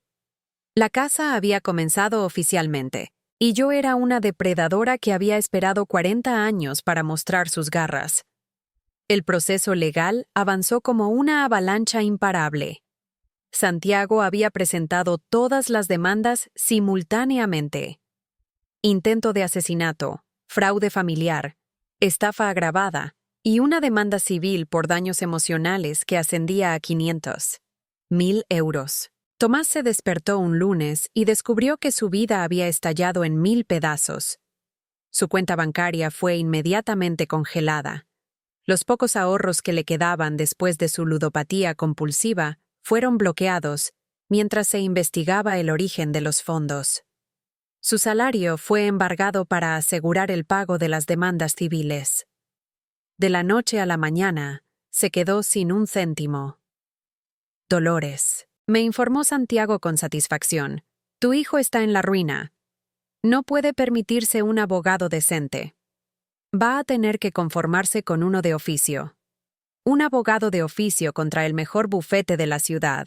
La caza había comenzado oficialmente, y yo era una depredadora que había esperado 40 años para mostrar sus garras. El proceso legal avanzó como una avalancha imparable. Santiago había presentado todas las demandas simultáneamente. Intento de asesinato, fraude familiar, estafa agravada y una demanda civil por daños emocionales que ascendía a 500.000 euros. Tomás se despertó un lunes y descubrió que su vida había estallado en 1000 pedazos. Su cuenta bancaria fue inmediatamente congelada. Los pocos ahorros que le quedaban después de su ludopatía compulsiva fueron bloqueados mientras se investigaba el origen de los fondos. Su salario fue embargado para asegurar el pago de las demandas civiles. De la noche a la mañana, se quedó sin un céntimo. Dolores. Me informó Santiago con satisfacción. Tu hijo está en la ruina. No puede permitirse un abogado decente. Va a tener que conformarse con uno de oficio. Un abogado de oficio contra el mejor bufete de la ciudad.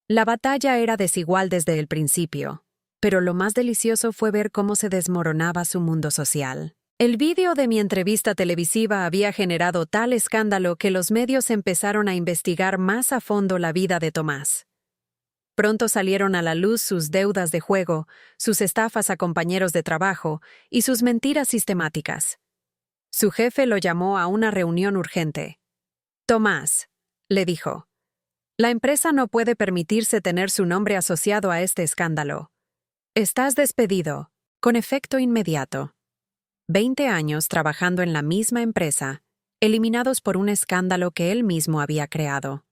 La batalla era desigual desde el principio, pero lo más delicioso fue ver cómo se desmoronaba su mundo social. El vídeo de mi entrevista televisiva había generado tal escándalo que los medios empezaron a investigar más a fondo la vida de Tomás. Pronto salieron a la luz sus deudas de juego, sus estafas a compañeros de trabajo y sus mentiras sistemáticas. Su jefe lo llamó a una reunión urgente. Tomás, le dijo, la empresa no puede permitirse tener su nombre asociado a este escándalo. Estás despedido, con efecto inmediato. 20 años trabajando en la misma empresa, eliminados por un escándalo que él mismo había creado.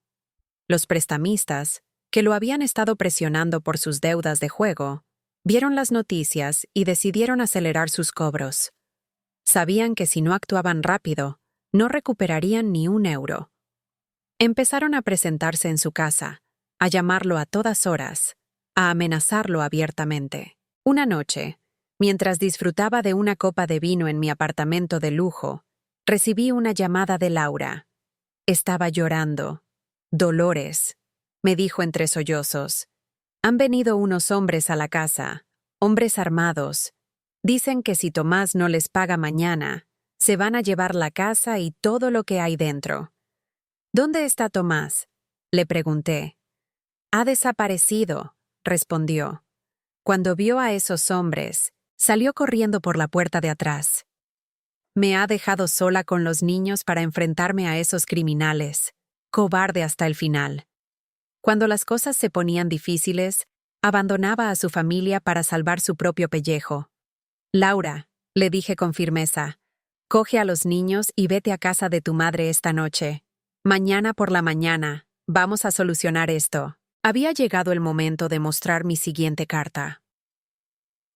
Los prestamistas, que lo habían estado presionando por sus deudas de juego, vieron las noticias y decidieron acelerar sus cobros. Sabían que si no actuaban rápido, no recuperarían ni un euro. Empezaron a presentarse en su casa, a llamarlo a todas horas, a amenazarlo abiertamente. Una noche, mientras disfrutaba de una copa de vino en mi apartamento de lujo, recibí una llamada de Laura. Estaba llorando. Dolores, me dijo entre sollozos. Han venido unos hombres a la casa, hombres armados. Dicen que si Tomás no les paga mañana, se van a llevar la casa y todo lo que hay dentro. ¿Dónde está Tomás?, le pregunté. Ha desaparecido, respondió. Cuando vio a esos hombres, salió corriendo por la puerta de atrás. Me ha dejado sola con los niños para enfrentarme a esos criminales, cobarde hasta el final. Cuando las cosas se ponían difíciles, abandonaba a su familia para salvar su propio pellejo. Laura, le dije con firmeza, coge a los niños y vete a casa de tu madre esta noche. Mañana por la mañana, vamos a solucionar esto. Había llegado el momento de mostrar mi siguiente carta.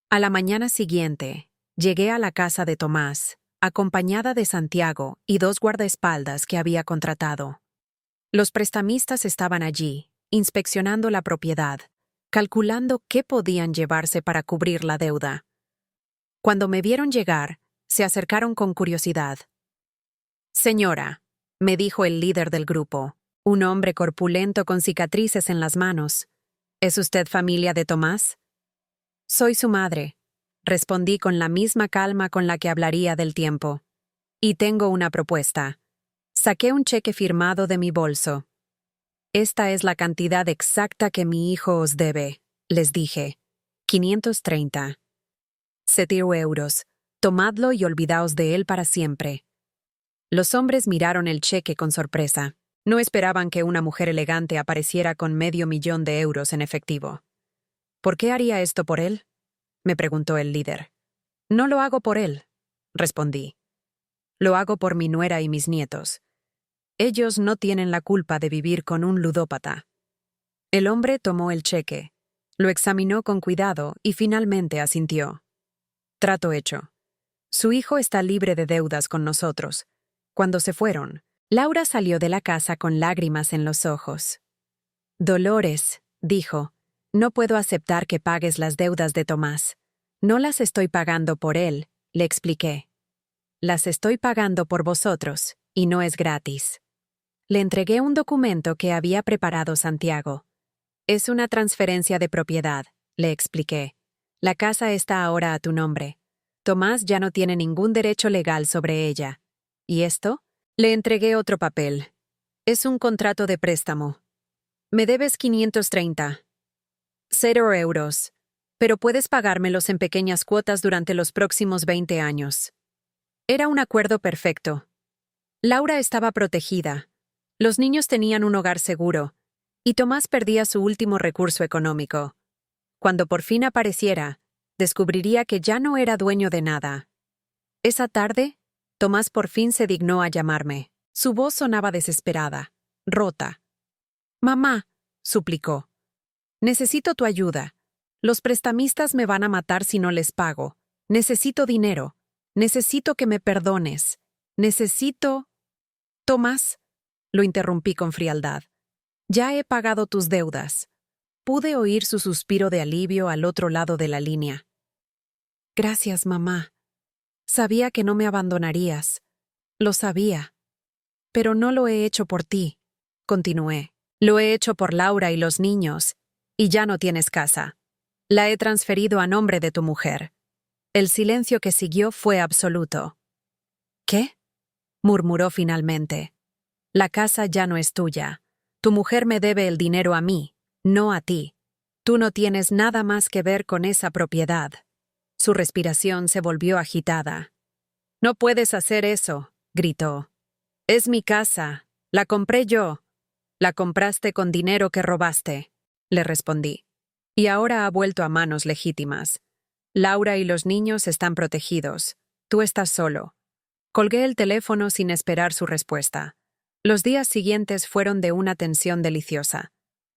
A la mañana siguiente, llegué a la casa de Tomás, acompañada de Santiago y 2 guardaespaldas que había contratado. Los prestamistas estaban allí, inspeccionando la propiedad, calculando qué podían llevarse para cubrir la deuda. Cuando me vieron llegar, se acercaron con curiosidad. Señora, me dijo el líder del grupo, un hombre corpulento con cicatrices en las manos. ¿Es usted familia de Tomás? Soy su madre, respondí con la misma calma con la que hablaría del tiempo. Y tengo una propuesta. Saqué un cheque firmado de mi bolso. Esta es la cantidad exacta que mi hijo os debe, les dije. 530. 7 euros. Tomadlo y olvidaos de él para siempre. Los hombres miraron el cheque con sorpresa. No esperaban que una mujer elegante apareciera con $500,000 de euros en efectivo. ¿Por qué haría esto por él?, me preguntó el líder. No lo hago por él, respondí. Lo hago por mi nuera y mis nietos. Ellos no tienen la culpa de vivir con un ludópata. El hombre tomó el cheque, lo examinó con cuidado y finalmente asintió. Trato hecho. Su hijo está libre de deudas con nosotros. Cuando se fueron, Laura salió de la casa con lágrimas en los ojos. Dolores, dijo, no puedo aceptar que pagues las deudas de Tomás. No las estoy pagando por él, le expliqué. Las estoy pagando por vosotros, y no es gratis. Le entregué un documento que había preparado Santiago. Es una transferencia de propiedad, le expliqué. La casa está ahora a tu nombre. Tomás ya no tiene ningún derecho legal sobre ella. ¿Y esto? Le entregué otro papel. Es un contrato de préstamo. Me debes 530. 0 euros. Pero puedes pagármelos en pequeñas cuotas durante los próximos 20 años. Era un acuerdo perfecto. Laura estaba protegida. Los niños tenían un hogar seguro. Y Tomás perdía su último recurso económico. Cuando por fin apareciera, descubriría que ya no era dueño de nada. Esa tarde, Tomás por fin se dignó a llamarme. Su voz sonaba desesperada, rota. «Mamá», suplicó, «necesito tu ayuda. Los prestamistas me van a matar si no les pago. Necesito dinero. Necesito que me perdones. Necesito... Tomás, lo interrumpí con frialdad. Ya he pagado tus deudas. Pude oír su suspiro de alivio al otro lado de la línea. Gracias, mamá. Sabía que no me abandonarías. Lo sabía. Pero no lo he hecho por ti, continué. Lo he hecho por Laura y los niños, y ya no tienes casa. La he transferido a nombre de tu mujer. El silencio que siguió fue absoluto. ¿Qué? Murmuró finalmente. La casa ya no es tuya. Tu mujer me debe el dinero a mí, no a ti. Tú no tienes nada más que ver con esa propiedad. Su respiración se volvió agitada. No puedes hacer eso, gritó. Es mi casa. La compré yo. La compraste con dinero que robaste, le respondí. Y ahora ha vuelto a manos legítimas. Laura y los niños están protegidos. Tú estás solo. Colgué el teléfono sin esperar su respuesta. Los días siguientes fueron de una tensión deliciosa.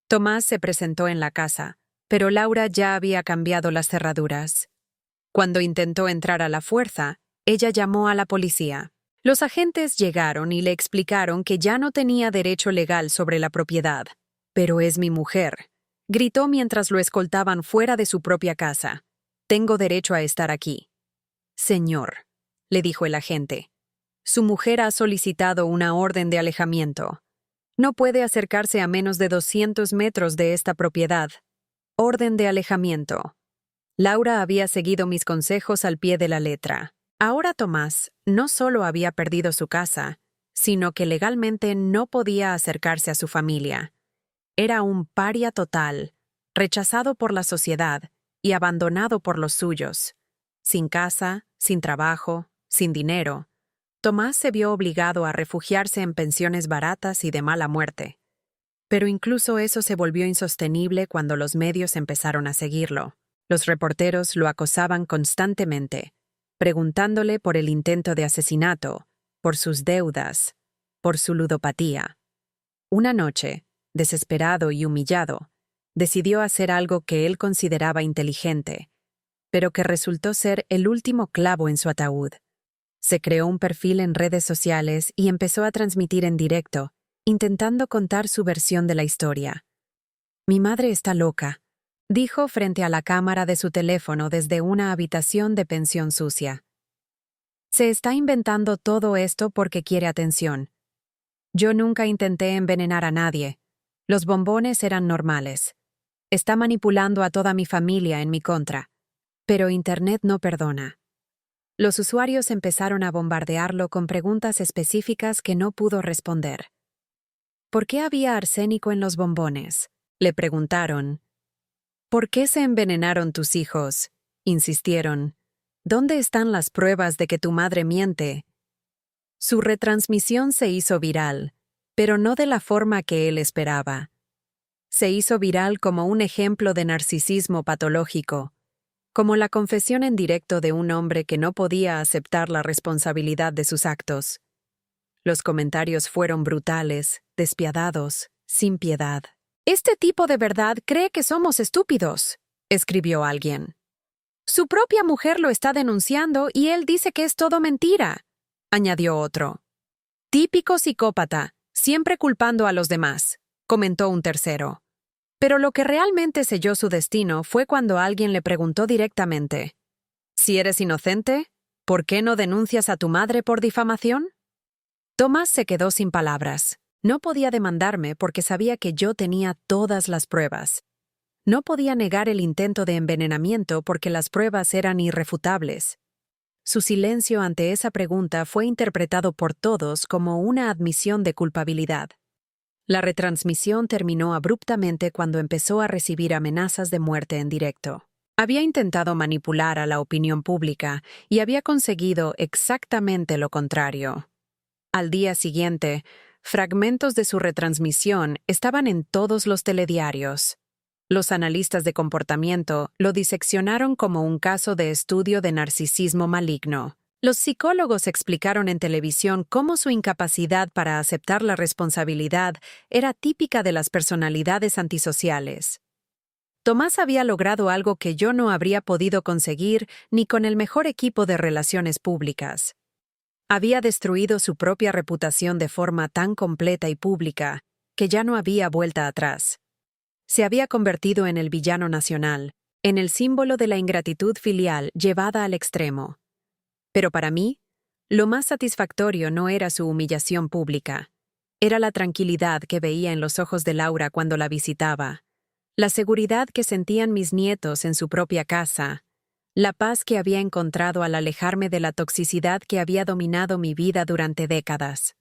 Tomás se presentó en la casa, pero Laura ya había cambiado las cerraduras. Cuando intentó entrar a la fuerza, ella llamó a la policía. Los agentes llegaron y le explicaron que ya no tenía derecho legal sobre la propiedad. Pero es mi mujer, gritó mientras lo escoltaban fuera de su propia casa. Tengo derecho a estar aquí. Señor, le dijo el agente. Su mujer ha solicitado una orden de alejamiento. No puede acercarse a menos de 200 metros de esta propiedad. Orden de alejamiento. Laura había seguido mis consejos al pie de la letra. Ahora Tomás no solo había perdido su casa, sino que legalmente no podía acercarse a su familia. Era un paria total, rechazado por la sociedad y abandonado por los suyos. Sin casa, sin trabajo, sin dinero, Tomás se vio obligado a refugiarse en pensiones baratas y de mala muerte. Pero incluso eso se volvió insostenible cuando los medios empezaron a seguirlo. Los reporteros lo acosaban constantemente, preguntándole por el intento de asesinato, por sus deudas, por su ludopatía. Una noche, desesperado y humillado, decidió hacer algo que él consideraba inteligente, pero que resultó ser el último clavo en su ataúd. Se creó un perfil en redes sociales y empezó a transmitir en directo, intentando contar su versión de la historia. Mi madre está loca, dijo frente a la cámara de su teléfono desde una habitación de pensión sucia. Se está inventando todo esto porque quiere atención. Yo nunca intenté envenenar a nadie. Los bombones eran normales. Está manipulando a toda mi familia en mi contra. Pero Internet no perdona. Los usuarios empezaron a bombardearlo con preguntas específicas que no pudo responder. ¿Por qué había arsénico en los bombones?, le preguntaron. ¿Por qué se envenenaron tus hijos?, insistieron. ¿Dónde están las pruebas de que tu madre miente? Su retransmisión se hizo viral, pero no de la forma que él esperaba. Se hizo viral como un ejemplo de narcisismo patológico, como la confesión en directo de un hombre que no podía aceptar la responsabilidad de sus actos. Los comentarios fueron brutales, despiadados, sin piedad. «Este tipo de verdad cree que somos estúpidos», escribió alguien. «Su propia mujer lo está denunciando y él dice que es todo mentira», añadió otro. «Típico psicópata, siempre culpando a los demás», comentó un tercero. Pero lo que realmente selló su destino fue cuando alguien le preguntó directamente: «Si eres inocente, ¿por qué no denuncias a tu madre por difamación?». Tomás se quedó sin palabras. No podía demandarme porque sabía que yo tenía todas las pruebas. No podía negar el intento de envenenamiento porque las pruebas eran irrefutables. Su silencio ante esa pregunta fue interpretado por todos como una admisión de culpabilidad. La retransmisión terminó abruptamente cuando empezó a recibir amenazas de muerte en directo. Había intentado manipular a la opinión pública y había conseguido exactamente lo contrario. Al día siguiente, fragmentos de su retransmisión estaban en todos los telediarios. Los analistas de comportamiento lo diseccionaron como un caso de estudio de narcisismo maligno. Los psicólogos explicaron en televisión cómo su incapacidad para aceptar la responsabilidad era típica de las personalidades antisociales. Tomás había logrado algo que yo no habría podido conseguir ni con el mejor equipo de relaciones públicas. Había destruido su propia reputación de forma tan completa y pública que ya no había vuelta atrás. Se había convertido en el villano nacional, en el símbolo de la ingratitud filial llevada al extremo. Pero para mí, lo más satisfactorio no era su humillación pública. Era la tranquilidad que veía en los ojos de Laura cuando la visitaba, la seguridad que sentían mis nietos en su propia casa, la paz que había encontrado al alejarme de la toxicidad que había dominado mi vida durante décadas.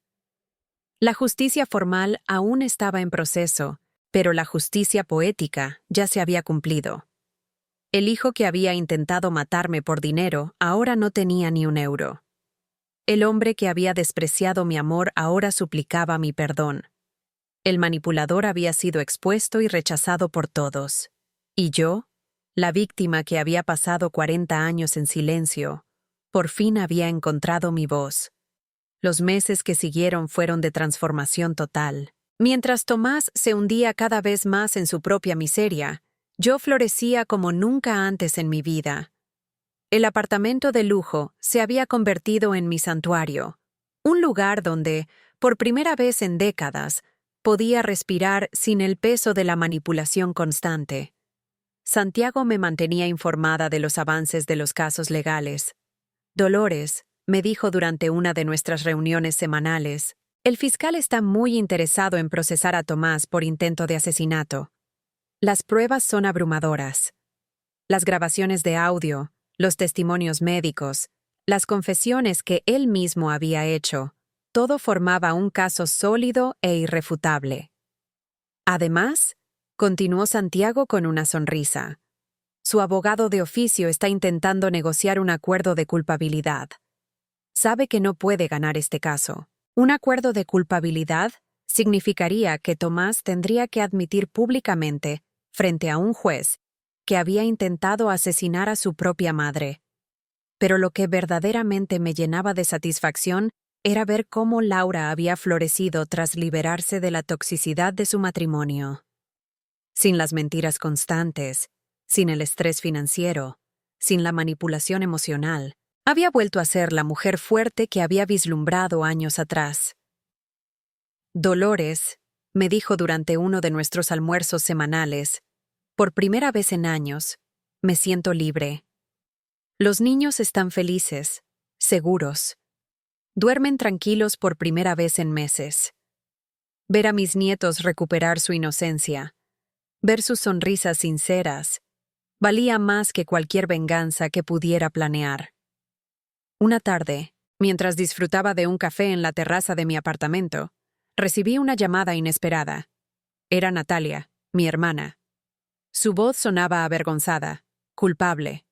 La justicia formal aún estaba en proceso, pero la justicia poética ya se había cumplido. El hijo que había intentado matarme por dinero ahora no tenía ni un euro. El hombre que había despreciado mi amor ahora suplicaba mi perdón. El manipulador había sido expuesto y rechazado por todos. Y yo, la víctima que había pasado 40 años en silencio, por fin había encontrado mi voz. Los meses que siguieron fueron de transformación total. Mientras Tomás se hundía cada vez más en su propia miseria, yo florecía como nunca antes en mi vida. El apartamento de lujo se había convertido en mi santuario, un lugar donde, por primera vez en décadas, podía respirar sin el peso de la manipulación constante. Santiago me mantenía informada de los avances de los casos legales. Dolores, me dijo durante una de nuestras reuniones semanales, el fiscal está muy interesado en procesar a Tomás por intento de asesinato. Las pruebas son abrumadoras. Las grabaciones de audio, los testimonios médicos, las confesiones que él mismo había hecho, todo formaba un caso sólido e irrefutable. Además, continuó Santiago con una sonrisa, su abogado de oficio está intentando negociar un acuerdo de culpabilidad. Sabe que no puede ganar este caso. Un acuerdo de culpabilidad significaría que Tomás tendría que admitir públicamente, frente a un juez, que había intentado asesinar a su propia madre. Pero lo que verdaderamente me llenaba de satisfacción era ver cómo Laura había florecido tras liberarse de la toxicidad de su matrimonio. Sin las mentiras constantes, sin el estrés financiero, sin la manipulación emocional, había vuelto a ser la mujer fuerte que había vislumbrado años atrás. Dolores, me dijo durante uno de nuestros almuerzos semanales, por primera vez en años, me siento libre. Los niños están felices, seguros. Duermen tranquilos por primera vez en meses. Ver a mis nietos recuperar su inocencia, ver sus sonrisas sinceras, valía más que cualquier venganza que pudiera planear. Una tarde, mientras disfrutaba de un café en la terraza de mi apartamento, recibí una llamada inesperada. Era Natalia, mi hermana. Su voz sonaba avergonzada, culpable.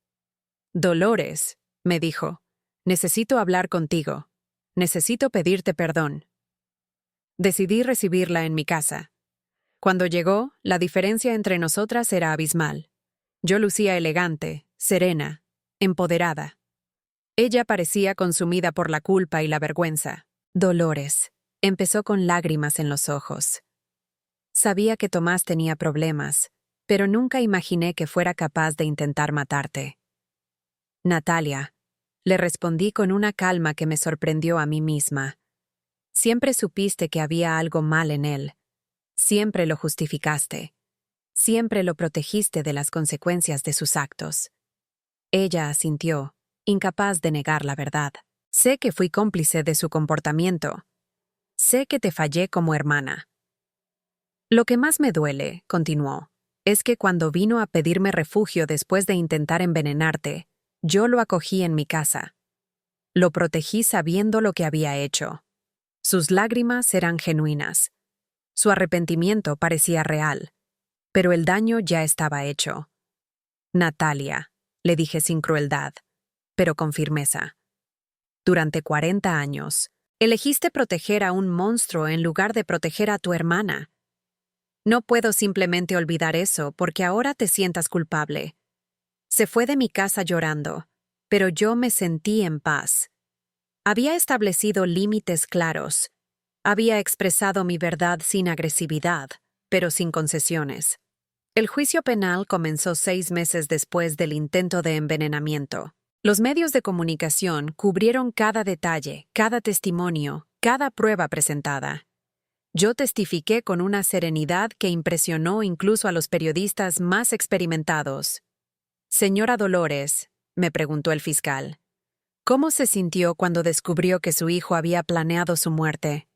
Dolores, me dijo, necesito hablar contigo. Necesito pedirte perdón. Decidí recibirla en mi casa. Cuando llegó, la diferencia entre nosotras era abismal. Yo lucía elegante, serena, empoderada. Ella parecía consumida por la culpa y la vergüenza. Dolores, empezó con lágrimas en los ojos. Sabía que Tomás tenía problemas, pero nunca imaginé que fuera capaz de intentar matarte. Natalia, le respondí con una calma que me sorprendió a mí misma. Siempre supiste que había algo mal en él. Siempre lo justificaste. Siempre lo protegiste de las consecuencias de sus actos. Ella asintió, incapaz de negar la verdad. Sé que fui cómplice de su comportamiento. Sé que te fallé como hermana. Lo que más me duele, continuó, es que cuando vino a pedirme refugio después de intentar envenenarte, yo lo acogí en mi casa. Lo protegí sabiendo lo que había hecho. Sus lágrimas eran genuinas. Su arrepentimiento parecía real. Pero el daño ya estaba hecho. Natalia, le dije sin crueldad, pero con firmeza. Durante 40 años, elegiste proteger a un monstruo en lugar de proteger a tu hermana. No puedo simplemente olvidar eso porque ahora te sientas culpable. Se fue de mi casa llorando, pero yo me sentí en paz. Había establecido límites claros. Había expresado mi verdad sin agresividad, pero sin concesiones. El juicio penal comenzó 6 meses después del intento de envenenamiento. Los medios de comunicación cubrieron cada detalle, cada testimonio, cada prueba presentada. Yo testifiqué con una serenidad que impresionó incluso a los periodistas más experimentados. Señora Dolores, me preguntó el fiscal, ¿cómo se sintió cuando descubrió que su hijo había planeado su muerte?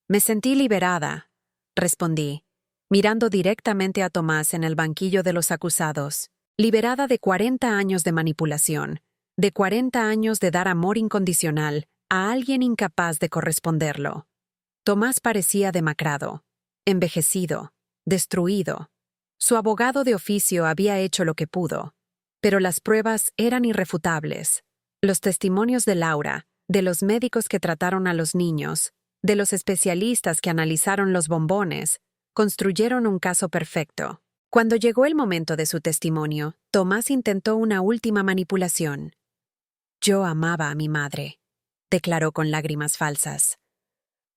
Me sentí liberada, respondí, mirando directamente a Tomás en el banquillo de los acusados, liberada de 40 años de manipulación, de 40 años de dar amor incondicional a alguien incapaz de corresponderlo. Tomás parecía demacrado, envejecido, destruido. Su abogado de oficio había hecho lo que pudo, pero las pruebas eran irrefutables. Los testimonios de Laura, de los médicos que trataron a los niños, de los especialistas que analizaron los bombones, construyeron un caso perfecto. Cuando llegó el momento de su testimonio, Tomás intentó una última manipulación. Yo amaba a mi madre, declaró con lágrimas falsas.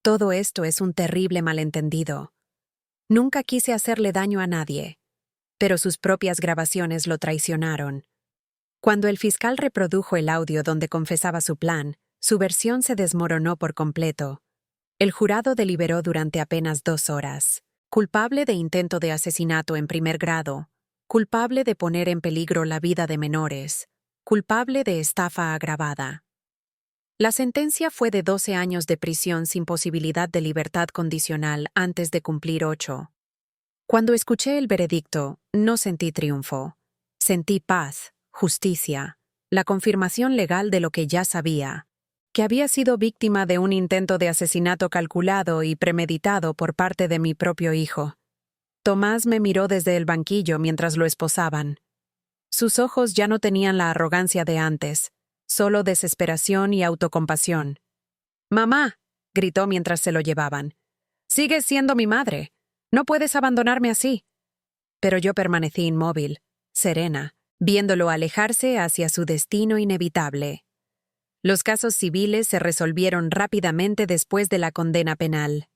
Todo esto es un terrible malentendido. Nunca quise hacerle daño a nadie, pero sus propias grabaciones lo traicionaron. Cuando el fiscal reprodujo el audio donde confesaba su plan, su versión se desmoronó por completo. El jurado deliberó durante apenas 2 horas. Culpable de intento de asesinato en primer grado, culpable de poner en peligro la vida de menores, culpable de estafa agravada. La sentencia fue de 12 años de prisión sin posibilidad de libertad condicional antes de cumplir 8. Cuando escuché el veredicto, no sentí triunfo. Sentí paz, justicia, la confirmación legal de lo que ya sabía, que había sido víctima de un intento de asesinato calculado y premeditado por parte de mi propio hijo. Tomás me miró desde el banquillo mientras lo esposaban. Sus ojos ya no tenían la arrogancia de antes, solo desesperación y autocompasión. «Mamá», gritó mientras se lo llevaban, «sigues siendo mi madre. No puedes abandonarme así». Pero yo permanecí inmóvil, serena, viéndolo alejarse hacia su destino inevitable. Los casos civiles se resolvieron rápidamente después de la condena penal.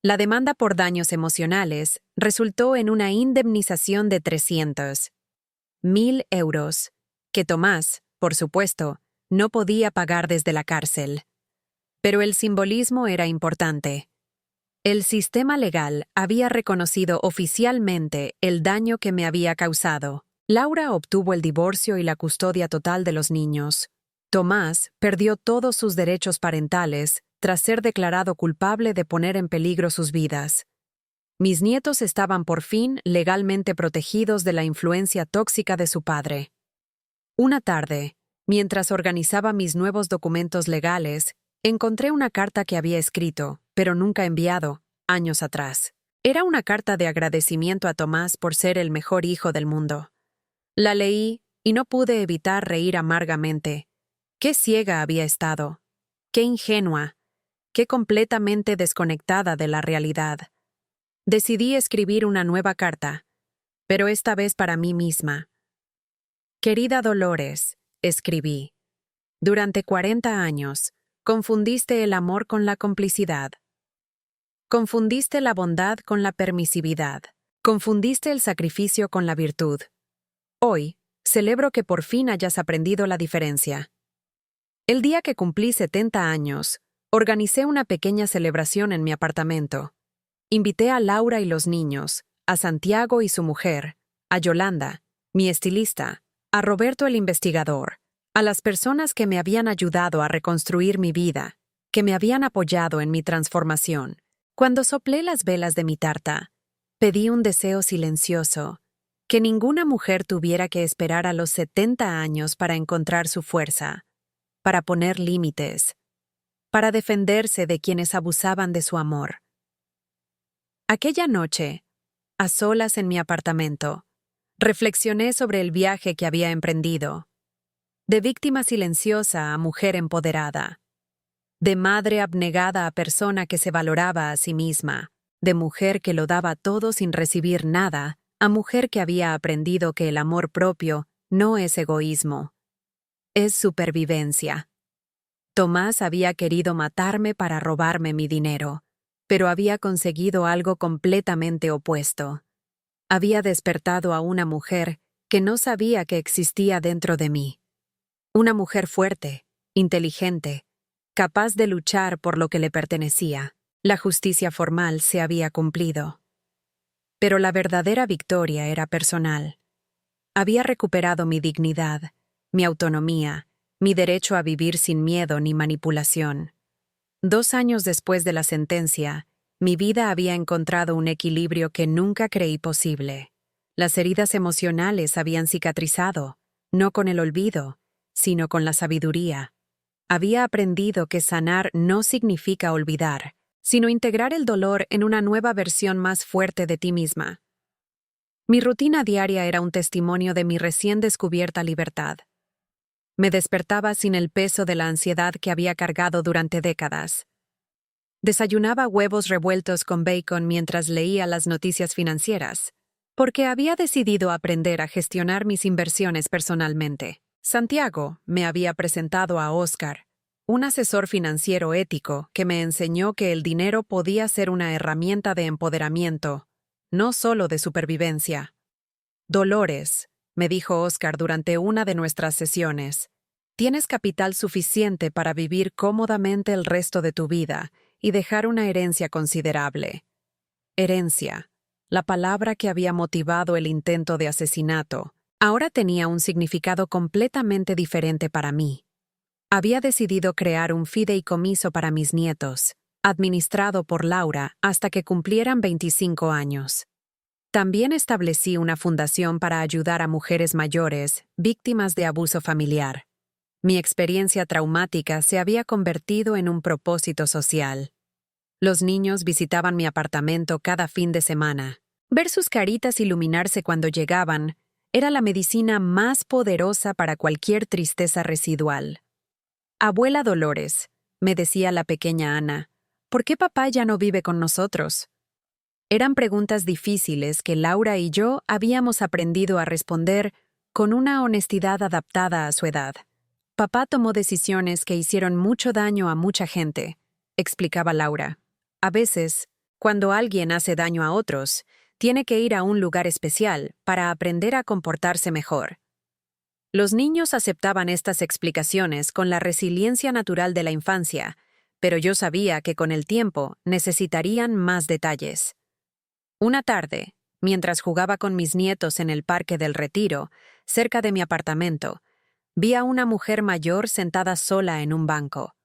La demanda por daños emocionales resultó en una indemnización de 300.000 euros, que Tomás, por supuesto, no podía pagar desde la cárcel. Pero el simbolismo era importante. El sistema legal había reconocido oficialmente el daño que me había causado. Laura obtuvo el divorcio y la custodia total de los niños. Tomás perdió todos sus derechos parentales tras ser declarado culpable de poner en peligro sus vidas. Mis nietos estaban por fin legalmente protegidos de la influencia tóxica de su padre. Una tarde, mientras organizaba mis nuevos documentos legales, encontré una carta que había escrito, pero nunca enviado, años atrás. Era una carta de agradecimiento a Tomás por ser el mejor hijo del mundo. La leí y no pude evitar reír amargamente. Qué ciega había estado, qué ingenua, qué completamente desconectada de la realidad. Decidí escribir una nueva carta, pero esta vez para mí misma. Querida Dolores, escribí, durante 40 años, confundiste el amor con la complicidad. Confundiste la bondad con la permisividad. Confundiste el sacrificio con la virtud. Hoy, celebro que por fin hayas aprendido la diferencia. El día que cumplí 70 años, organicé una pequeña celebración en mi apartamento. Invité a Laura y los niños, a Santiago y su mujer, a Yolanda, mi estilista, a Roberto el investigador, a las personas que me habían ayudado a reconstruir mi vida, que me habían apoyado en mi transformación. Cuando soplé las velas de mi tarta, pedí un deseo silencioso, que ninguna mujer tuviera que esperar a los 70 años para encontrar su fuerza, para poner límites, para defenderse de quienes abusaban de su amor. Aquella noche, a solas en mi apartamento, reflexioné sobre el viaje que había emprendido, de víctima silenciosa a mujer empoderada, de madre abnegada a persona que se valoraba a sí misma, de mujer que lo daba todo sin recibir nada, a mujer que había aprendido que el amor propio no es egoísmo, es supervivencia. Tomás había querido matarme para robarme mi dinero, pero había conseguido algo completamente opuesto. Había despertado a una mujer que no sabía que existía dentro de mí. Una mujer fuerte, inteligente, capaz de luchar por lo que le pertenecía. La justicia formal se había cumplido. Pero la verdadera victoria era personal. Había recuperado mi dignidad, mi autonomía, mi derecho a vivir sin miedo ni manipulación. 2 años después de la sentencia, mi vida había encontrado un equilibrio que nunca creí posible. Las heridas emocionales habían cicatrizado, no con el olvido, sino con la sabiduría. Había aprendido que sanar no significa olvidar, sino integrar el dolor en una nueva versión más fuerte de ti misma. Mi rutina diaria era un testimonio de mi recién descubierta libertad. Me despertaba sin el peso de la ansiedad que había cargado durante décadas. Desayunaba huevos revueltos con bacon mientras leía las noticias financieras, porque había decidido aprender a gestionar mis inversiones personalmente. Santiago me había presentado a Oscar, un asesor financiero ético que me enseñó que el dinero podía ser una herramienta de empoderamiento, no solo de supervivencia. Dolores, me dijo Oscar durante una de nuestras sesiones, tienes capital suficiente para vivir cómodamente el resto de tu vida y dejar una herencia considerable. Herencia, la palabra que había motivado el intento de asesinato, ahora tenía un significado completamente diferente para mí. Había decidido crear un fideicomiso para mis nietos, administrado por Laura hasta que cumplieran 25 años. También establecí una fundación para ayudar a mujeres mayores, víctimas de abuso familiar. Mi experiencia traumática se había convertido en un propósito social. Los niños visitaban mi apartamento cada fin de semana. Ver sus caritas iluminarse cuando llegaban era la medicina más poderosa para cualquier tristeza residual. Abuela Dolores, me decía la pequeña Ana, ¿por qué papá ya no vive con nosotros? Eran preguntas difíciles que Laura y yo habíamos aprendido a responder con una honestidad adaptada a su edad. Papá tomó decisiones que hicieron mucho daño a mucha gente, explicaba Laura. A veces, cuando alguien hace daño a otros, tiene que ir a un lugar especial para aprender a comportarse mejor. Los niños aceptaban estas explicaciones con la resiliencia natural de la infancia, pero yo sabía que con el tiempo necesitarían más detalles. Una tarde, mientras jugaba con mis nietos en el Parque del Retiro, cerca de mi apartamento, vi a una mujer mayor sentada sola en un banco.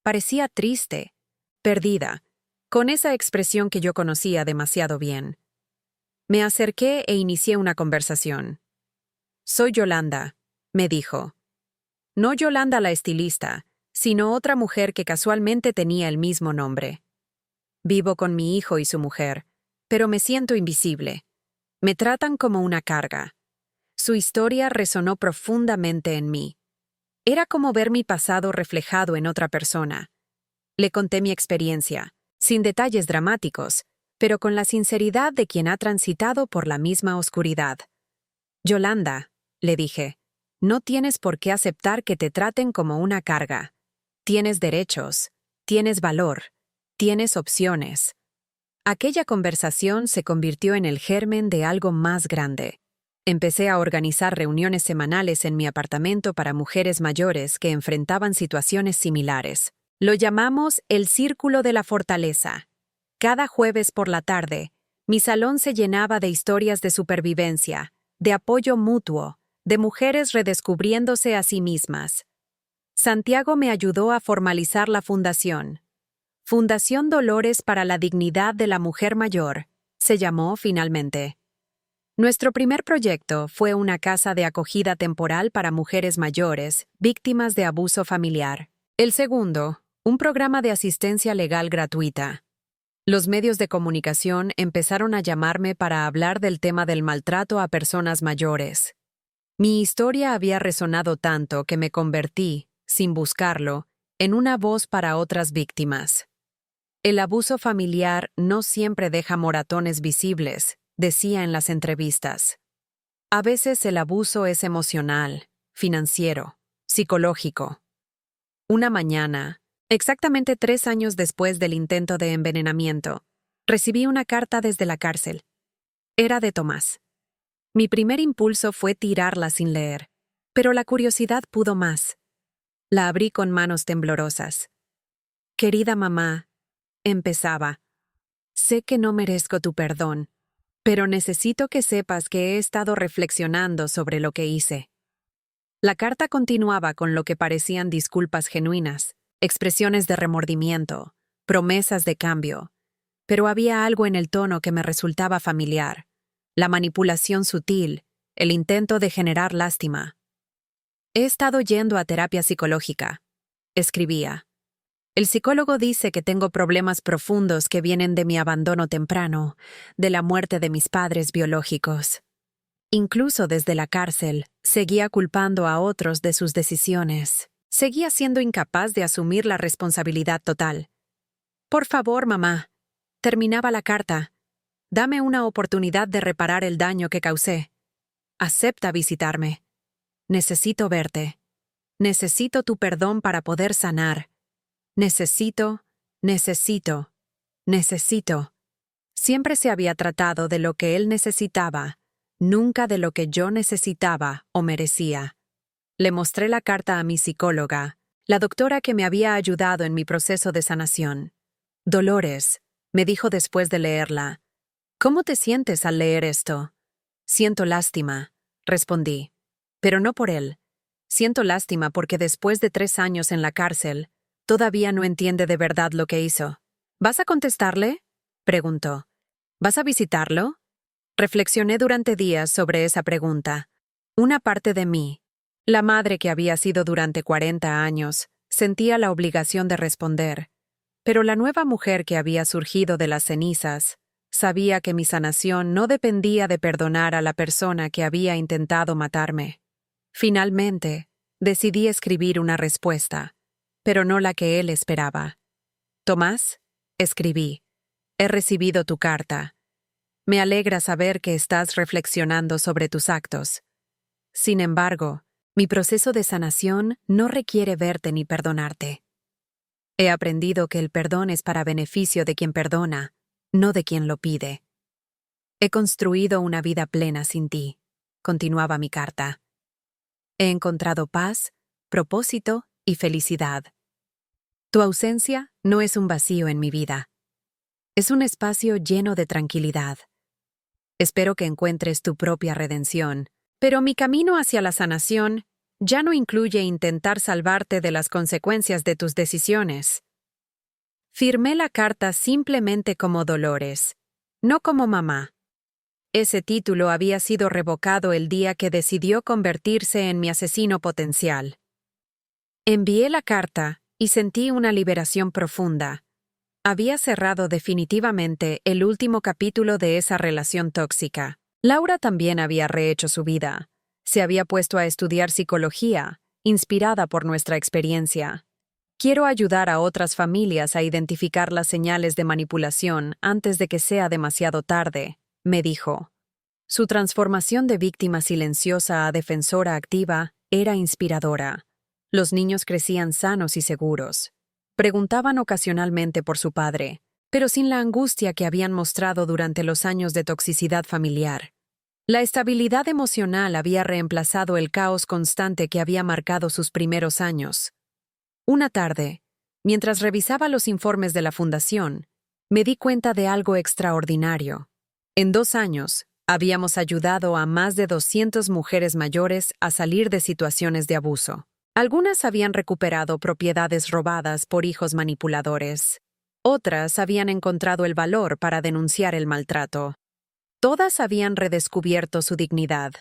Parecía triste, perdida, con esa expresión que yo conocía demasiado bien. Me acerqué e inicié una conversación. «Soy Yolanda», me dijo. No Yolanda la estilista, sino otra mujer que casualmente tenía el mismo nombre. Vivo con mi hijo y su mujer, pero me siento invisible. Me tratan como una carga. Su historia resonó profundamente en mí. Era como ver mi pasado reflejado en otra persona. Le conté mi experiencia, sin detalles dramáticos, pero con la sinceridad de quien ha transitado por la misma oscuridad. Yolanda, le dije, no tienes por qué aceptar que te traten como una carga. Tienes derechos, tienes valor, tienes opciones. Aquella conversación se convirtió en el germen de algo más grande. Empecé a organizar reuniones semanales en mi apartamento para mujeres mayores que enfrentaban situaciones similares. Lo llamamos el Círculo de la Fortaleza. Cada jueves por la tarde, mi salón se llenaba de historias de supervivencia, de apoyo mutuo, de mujeres redescubriéndose a sí mismas. Santiago me ayudó a formalizar la fundación. Fundación Dolores para la Dignidad de la Mujer Mayor, se llamó finalmente. Nuestro primer proyecto fue una casa de acogida temporal para mujeres mayores, víctimas de abuso familiar. El segundo, un programa de asistencia legal gratuita. Los medios de comunicación empezaron a llamarme para hablar del tema del maltrato a personas mayores. Mi historia había resonado tanto que me convertí, sin buscarlo, en una voz para otras víctimas. El abuso familiar no siempre deja moratones visibles, decía en las entrevistas. A veces el abuso es emocional, financiero, psicológico. Una mañana, exactamente 3 años después del intento de envenenamiento, recibí una carta desde la cárcel. Era de Tomás. Mi primer impulso fue tirarla sin leer. Pero la curiosidad pudo más. La abrí con manos temblorosas. Querida mamá, empezaba. Sé que no merezco tu perdón, pero necesito que sepas que he estado reflexionando sobre lo que hice. La carta continuaba con lo que parecían disculpas genuinas, expresiones de remordimiento, promesas de cambio, pero había algo en el tono que me resultaba familiar, la manipulación sutil, el intento de generar lástima. He estado yendo a terapia psicológica, escribía. El psicólogo dice que tengo problemas profundos que vienen de mi abandono temprano, de la muerte de mis padres biológicos. Incluso desde la cárcel, seguía culpando a otros de sus decisiones. Seguía siendo incapaz de asumir la responsabilidad total. Por favor, mamá, terminaba la carta. Dame una oportunidad de reparar el daño que causé. Acepta visitarme. Necesito verte. Necesito tu perdón para poder sanar. Necesito. Siempre se había tratado de lo que él necesitaba, nunca de lo que yo necesitaba o merecía. Le mostré la carta a mi psicóloga, la doctora que me había ayudado en mi proceso de sanación. Dolores, me dijo después de leerla. ¿Cómo te sientes al leer esto? Siento lástima, respondí. Pero no por él. Siento lástima porque después de 3 años en la cárcel, todavía no entiende de verdad lo que hizo. ¿Vas a contestarle?, preguntó. ¿Vas a visitarlo? Reflexioné durante días sobre esa pregunta. Una parte de mí, la madre que había sido durante 40 años, sentía la obligación de responder. Pero la nueva mujer que había surgido de las cenizas sabía que mi sanación no dependía de perdonar a la persona que había intentado matarme. Finalmente, decidí escribir una respuesta, pero no la que él esperaba. Tomás, escribí, he recibido tu carta. Me alegra saber que estás reflexionando sobre tus actos. Sin embargo, mi proceso de sanación no requiere verte ni perdonarte. He aprendido que el perdón es para beneficio de quien perdona, no de quien lo pide. He construido una vida plena sin ti, continuaba mi carta. He encontrado paz, propósito y felicidad. Tu ausencia no es un vacío en mi vida. Es un espacio lleno de tranquilidad. Espero que encuentres tu propia redención, pero mi camino hacia la sanación ya no incluye intentar salvarte de las consecuencias de tus decisiones. Firmé la carta simplemente como Dolores, no como mamá. Ese título había sido revocado el día que decidió convertirse en mi asesino potencial. Envié la carta y sentí una liberación profunda. Había cerrado definitivamente el último capítulo de esa relación tóxica. Laura también había rehecho su vida. Se había puesto a estudiar psicología, inspirada por nuestra experiencia. Quiero ayudar a otras familias a identificar las señales de manipulación antes de que sea demasiado tarde, me dijo. Su transformación de víctima silenciosa a defensora activa era inspiradora. Los niños crecían sanos y seguros. Preguntaban ocasionalmente por su padre, pero sin la angustia que habían mostrado durante los años de toxicidad familiar. La estabilidad emocional había reemplazado el caos constante que había marcado sus primeros años. Una tarde, mientras revisaba los informes de la fundación, me di cuenta de algo extraordinario. En 2 años, habíamos ayudado a más de 200 mujeres mayores a salir de situaciones de abuso. Algunas habían recuperado propiedades robadas por hijos manipuladores. Otras habían encontrado el valor para denunciar el maltrato. Todas habían redescubierto su dignidad.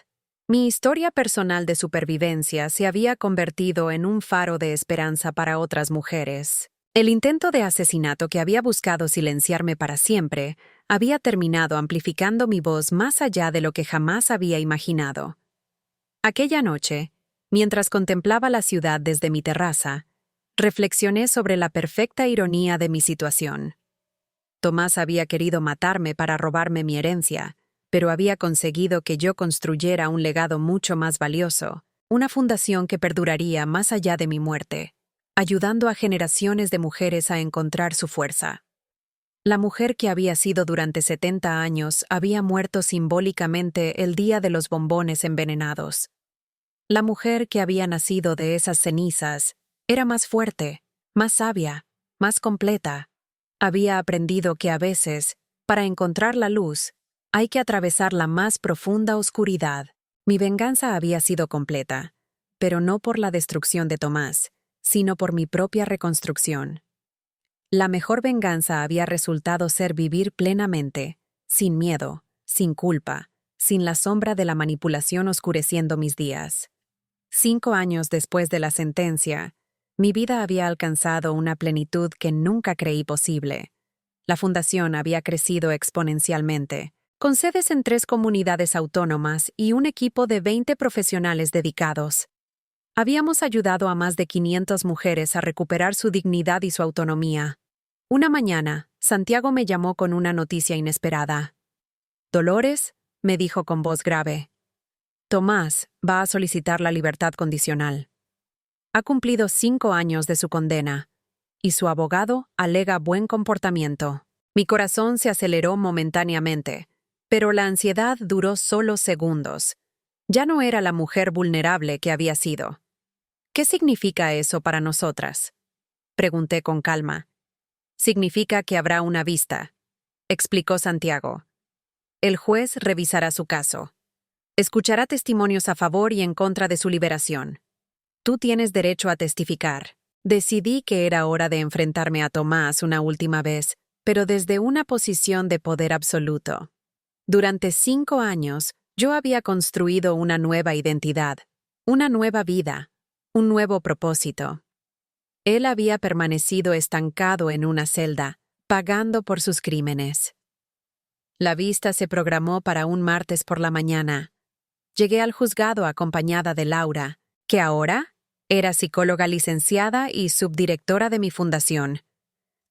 Mi historia personal de supervivencia se había convertido en un faro de esperanza para otras mujeres. El intento de asesinato que había buscado silenciarme para siempre había terminado amplificando mi voz más allá de lo que jamás había imaginado. Aquella noche, mientras contemplaba la ciudad desde mi terraza, reflexioné sobre la perfecta ironía de mi situación. Tomás había querido matarme para robarme mi herencia, pero había conseguido que yo construyera un legado mucho más valioso, una fundación que perduraría más allá de mi muerte, ayudando a generaciones de mujeres a encontrar su fuerza. La mujer que había sido durante 70 años había muerto simbólicamente el día de los bombones envenenados. La mujer que había nacido de esas cenizas era más fuerte, más sabia, más completa. Había aprendido que a veces, para encontrar la luz, hay que atravesar la más profunda oscuridad. Mi venganza había sido completa, pero no por la destrucción de Tomás, sino por mi propia reconstrucción. La mejor venganza había resultado ser vivir plenamente, sin miedo, sin culpa, sin la sombra de la manipulación oscureciendo mis días. 5 años después de la sentencia, mi vida había alcanzado una plenitud que nunca creí posible. La fundación había crecido exponencialmente, con sedes en 3 comunidades autónomas y un equipo de 20 profesionales dedicados. Habíamos ayudado a más de 500 mujeres a recuperar su dignidad y su autonomía. Una mañana, Santiago me llamó con una noticia inesperada. «Dolores», me dijo con voz grave. «Tomás va a solicitar la libertad condicional. Ha cumplido 5 años de su condena, y su abogado alega buen comportamiento». Mi corazón se aceleró momentáneamente, pero la ansiedad duró solo segundos. Ya no era la mujer vulnerable que había sido. «¿Qué significa eso para nosotras?», pregunté con calma. «Significa que habrá una vista», explicó Santiago. «El juez revisará su caso. Escuchará testimonios a favor y en contra de su liberación. Tú tienes derecho a testificar». Decidí que era hora de enfrentarme a Tomás una última vez, pero desde una posición de poder absoluto. Durante 5 años, yo había construido una nueva identidad, una nueva vida, un nuevo propósito. Él había permanecido estancado en una celda, pagando por sus crímenes. La vista se programó para un martes por la mañana. Llegué al juzgado acompañada de Laura, que ahora era psicóloga licenciada y subdirectora de mi fundación.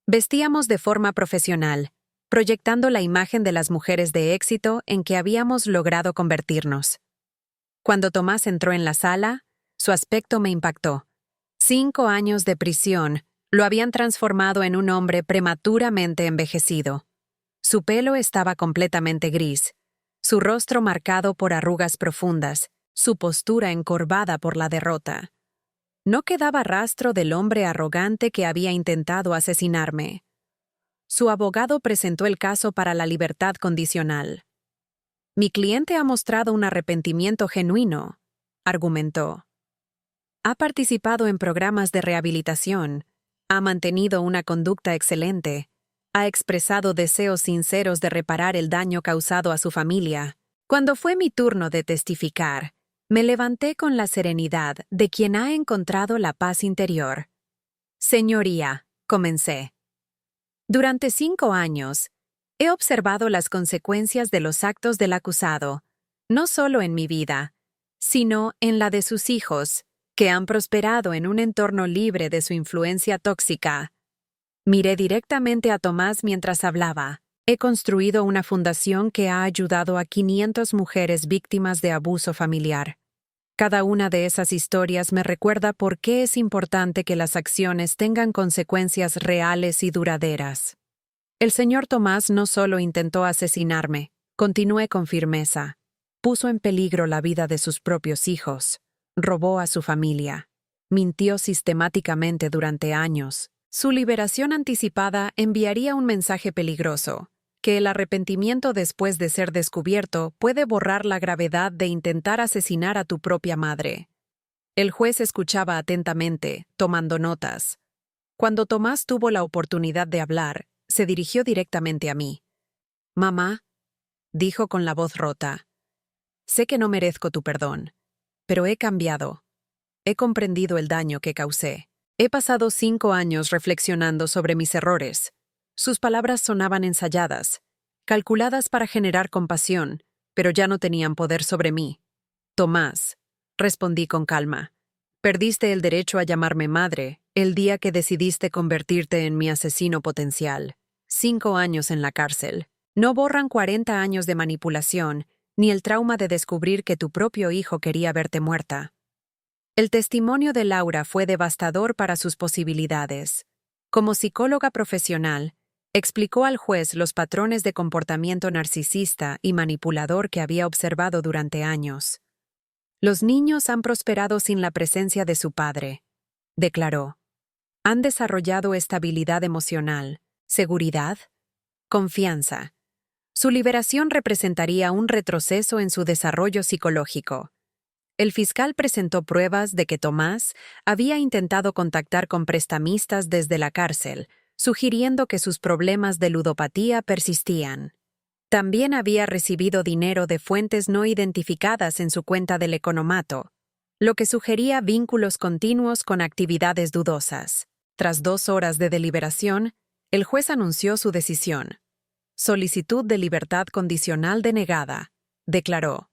Vestíamos de forma profesional, proyectando la imagen de las mujeres de éxito en que habíamos logrado convertirnos. Cuando Tomás entró en la sala, su aspecto me impactó. 5 años de prisión lo habían transformado en un hombre prematuramente envejecido. Su pelo estaba completamente gris, su rostro marcado por arrugas profundas, su postura encorvada por la derrota. No quedaba rastro del hombre arrogante que había intentado asesinarme. Su abogado presentó el caso para la libertad condicional. «Mi cliente ha mostrado un arrepentimiento genuino», argumentó. «Ha participado en programas de rehabilitación, ha mantenido una conducta excelente, ha expresado deseos sinceros de reparar el daño causado a su familia». Cuando fue mi turno de testificar, me levanté con la serenidad de quien ha encontrado la paz interior. «Señoría», comencé. «Durante 5 años, he observado las consecuencias de los actos del acusado, no solo en mi vida, sino en la de sus hijos, que han prosperado en un entorno libre de su influencia tóxica». Miré directamente a Tomás mientras hablaba. He construido una fundación que ha ayudado a 500 mujeres víctimas de abuso familiar. Cada una de esas historias me recuerda por qué es importante que las acciones tengan consecuencias reales y duraderas. El señor Tomás no solo intentó asesinarme, continué con firmeza. Puso en peligro la vida de sus propios hijos, robó a su familia, mintió sistemáticamente durante años. Su liberación anticipada enviaría un mensaje peligroso, que el arrepentimiento después de ser descubierto puede borrar la gravedad de intentar asesinar a tu propia madre. El juez escuchaba atentamente, tomando notas. Cuando Tomás tuvo la oportunidad de hablar, se dirigió directamente a mí. «Mamá», dijo con la voz rota, «sé que no merezco tu perdón, pero he cambiado. He comprendido el daño que causé. He pasado 5 años reflexionando sobre mis errores». Sus palabras sonaban ensayadas, calculadas para generar compasión, pero ya no tenían poder sobre mí. «Tomás», respondí con calma, «perdiste el derecho a llamarme madre el día que decidiste convertirte en mi asesino potencial. 5 años en la cárcel no borran 40 años de manipulación ni el trauma de descubrir que tu propio hijo quería verte muerta». El testimonio de Laura fue devastador para sus posibilidades. Como psicóloga profesional, explicó al juez los patrones de comportamiento narcisista y manipulador que había observado durante años. Los niños han prosperado sin la presencia de su padre, declaró. Han desarrollado estabilidad emocional, seguridad, confianza. Su liberación representaría un retroceso en su desarrollo psicológico. El fiscal presentó pruebas de que Tomás había intentado contactar con prestamistas desde la cárcel, sugiriendo que sus problemas de ludopatía persistían. También había recibido dinero de fuentes no identificadas en su cuenta del economato, lo que sugería vínculos continuos con actividades dudosas. Tras 2 horas de deliberación, el juez anunció su decisión. Solicitud de libertad condicional denegada, declaró.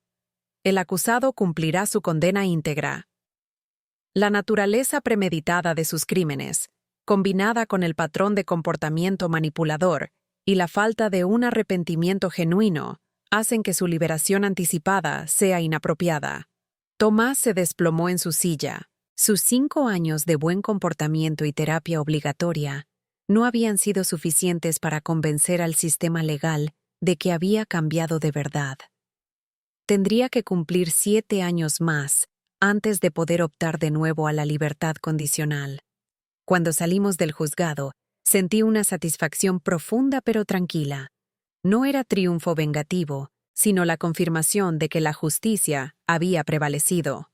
El acusado cumplirá su condena íntegra. La naturaleza premeditada de sus crímenes, combinada con el patrón de comportamiento manipulador y la falta de un arrepentimiento genuino, hacen que su liberación anticipada sea inapropiada. Tomás se desplomó en su silla. Sus 5 años de buen comportamiento y terapia obligatoria no habían sido suficientes para convencer al sistema legal de que había cambiado de verdad. Tendría que cumplir 7 años más antes de poder optar de nuevo a la libertad condicional. Cuando salimos del juzgado, sentí una satisfacción profunda pero tranquila. No era triunfo vengativo, sino la confirmación de que la justicia había prevalecido.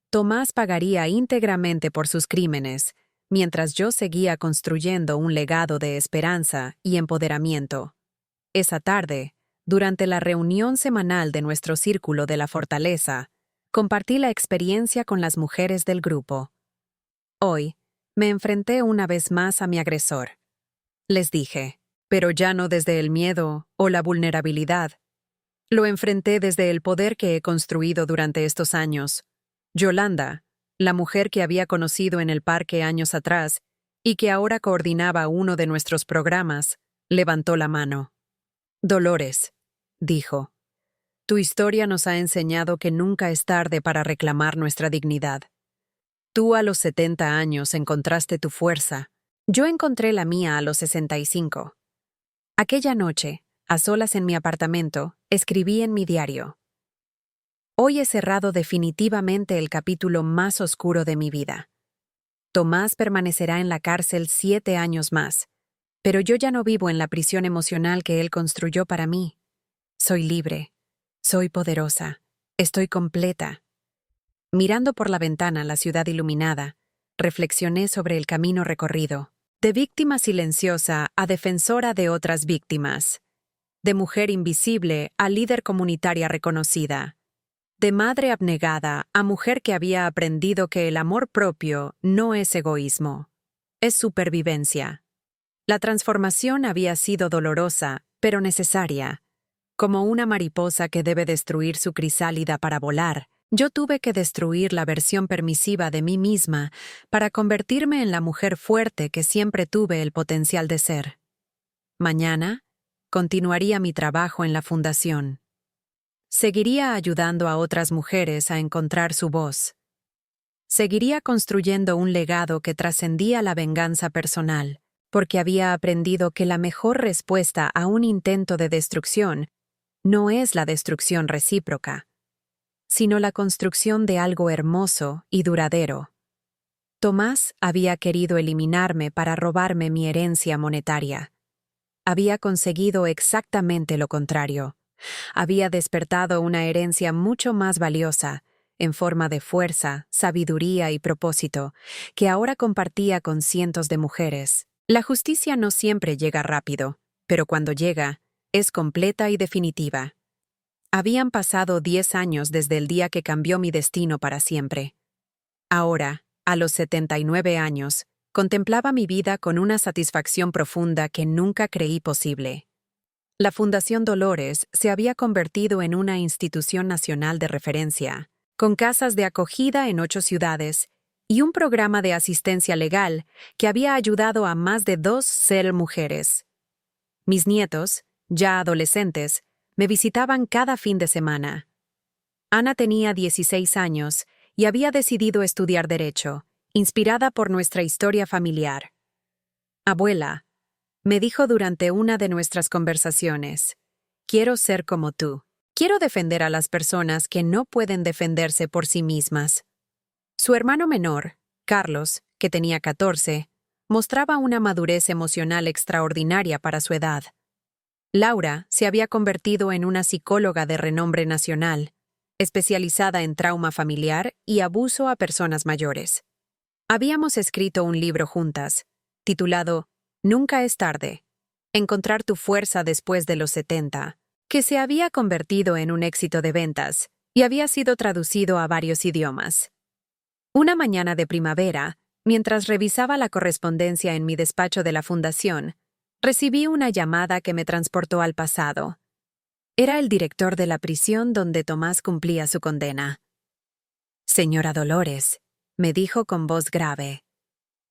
Tomás pagaría íntegramente por sus crímenes, mientras yo seguía construyendo un legado de esperanza y empoderamiento. Esa tarde, durante la reunión semanal de nuestro círculo de la fortaleza, compartí la experiencia con las mujeres del grupo. Hoy, me enfrenté una vez más a mi agresor. Les dije, pero ya no desde el miedo o la vulnerabilidad. Lo enfrenté desde el poder que he construido durante estos años. Yolanda, la mujer que había conocido en el parque años atrás y que ahora coordinaba uno de nuestros programas, levantó la mano. Dolores, dijo, tu historia nos ha enseñado que nunca es tarde para reclamar nuestra dignidad. Tú a los 70 años encontraste tu fuerza. Yo encontré la mía a los 65. Aquella noche, a solas en mi apartamento, escribí en mi diario. Hoy he cerrado definitivamente el capítulo más oscuro de mi vida. Tomás permanecerá en la cárcel 7 años más, pero yo ya no vivo en la prisión emocional que él construyó para mí. Soy libre, soy poderosa, estoy completa. Mirando por la ventana la ciudad iluminada, reflexioné sobre el camino recorrido, de víctima silenciosa a defensora de otras víctimas, de mujer invisible a líder comunitaria reconocida, de madre abnegada a mujer que había aprendido que el amor propio no es egoísmo, es supervivencia. La transformación había sido dolorosa, pero necesaria. Como una mariposa que debe destruir su crisálida para volar, yo tuve que destruir la versión permisiva de mí misma para convertirme en la mujer fuerte que siempre tuve el potencial de ser. Mañana, continuaría mi trabajo en la fundación. Seguiría ayudando a otras mujeres a encontrar su voz. Seguiría construyendo un legado que trascendía la venganza personal, porque había aprendido que la mejor respuesta a un intento de destrucción no es la destrucción recíproca, sino la construcción de algo hermoso y duradero. Tomás había querido eliminarme para robarme mi herencia monetaria. Había conseguido exactamente lo contrario. Había despertado una herencia mucho más valiosa, en forma de fuerza, sabiduría y propósito, que ahora compartía con cientos de mujeres. La justicia no siempre llega rápido, pero cuando llega, es completa y definitiva. Habían pasado 10 años desde el día que cambió mi destino para siempre. Ahora, a los 79 años, contemplaba mi vida con una satisfacción profunda que nunca creí posible. La Fundación Dolores se había convertido en una institución nacional de referencia, con casas de acogida en 8 ciudades y un programa de asistencia legal que había ayudado a más de 2,000 mujeres. Mis nietos, ya adolescentes, me visitaban cada fin de semana. Ana tenía 16 años y había decidido estudiar Derecho, inspirada por nuestra historia familiar. Abuela, me dijo durante una de nuestras conversaciones, quiero ser como tú. Quiero defender a las personas que no pueden defenderse por sí mismas. Su hermano menor, Carlos, que tenía 14, mostraba una madurez emocional extraordinaria para su edad. Laura se había convertido en una psicóloga de renombre nacional, especializada en trauma familiar y abuso a personas mayores. Habíamos escrito un libro juntas, titulado Nunca es tarde, encontrar tu fuerza después de los 70, que se había convertido en un éxito de ventas y había sido traducido a varios idiomas. Una mañana de primavera, mientras revisaba la correspondencia en mi despacho de la fundación, recibí una llamada que me transportó al pasado. Era el director de la prisión donde Tomás cumplía su condena. «Señora Dolores», me dijo con voz grave,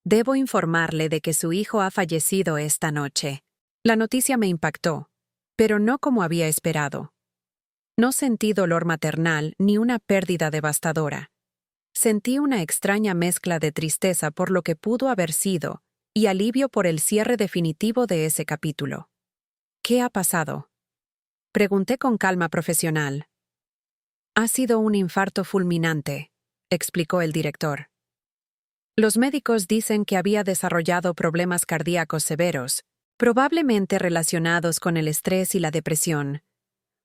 «debo informarle de que su hijo ha fallecido esta noche». La noticia me impactó, pero no como había esperado. No sentí dolor maternal ni una pérdida devastadora. Sentí una extraña mezcla de tristeza por lo que pudo haber sido y alivio por el cierre definitivo de ese capítulo. «¿Qué ha pasado?», pregunté con calma profesional. «Ha sido un infarto fulminante», explicó el director. «Los médicos dicen que había desarrollado problemas cardíacos severos, probablemente relacionados con el estrés y la depresión.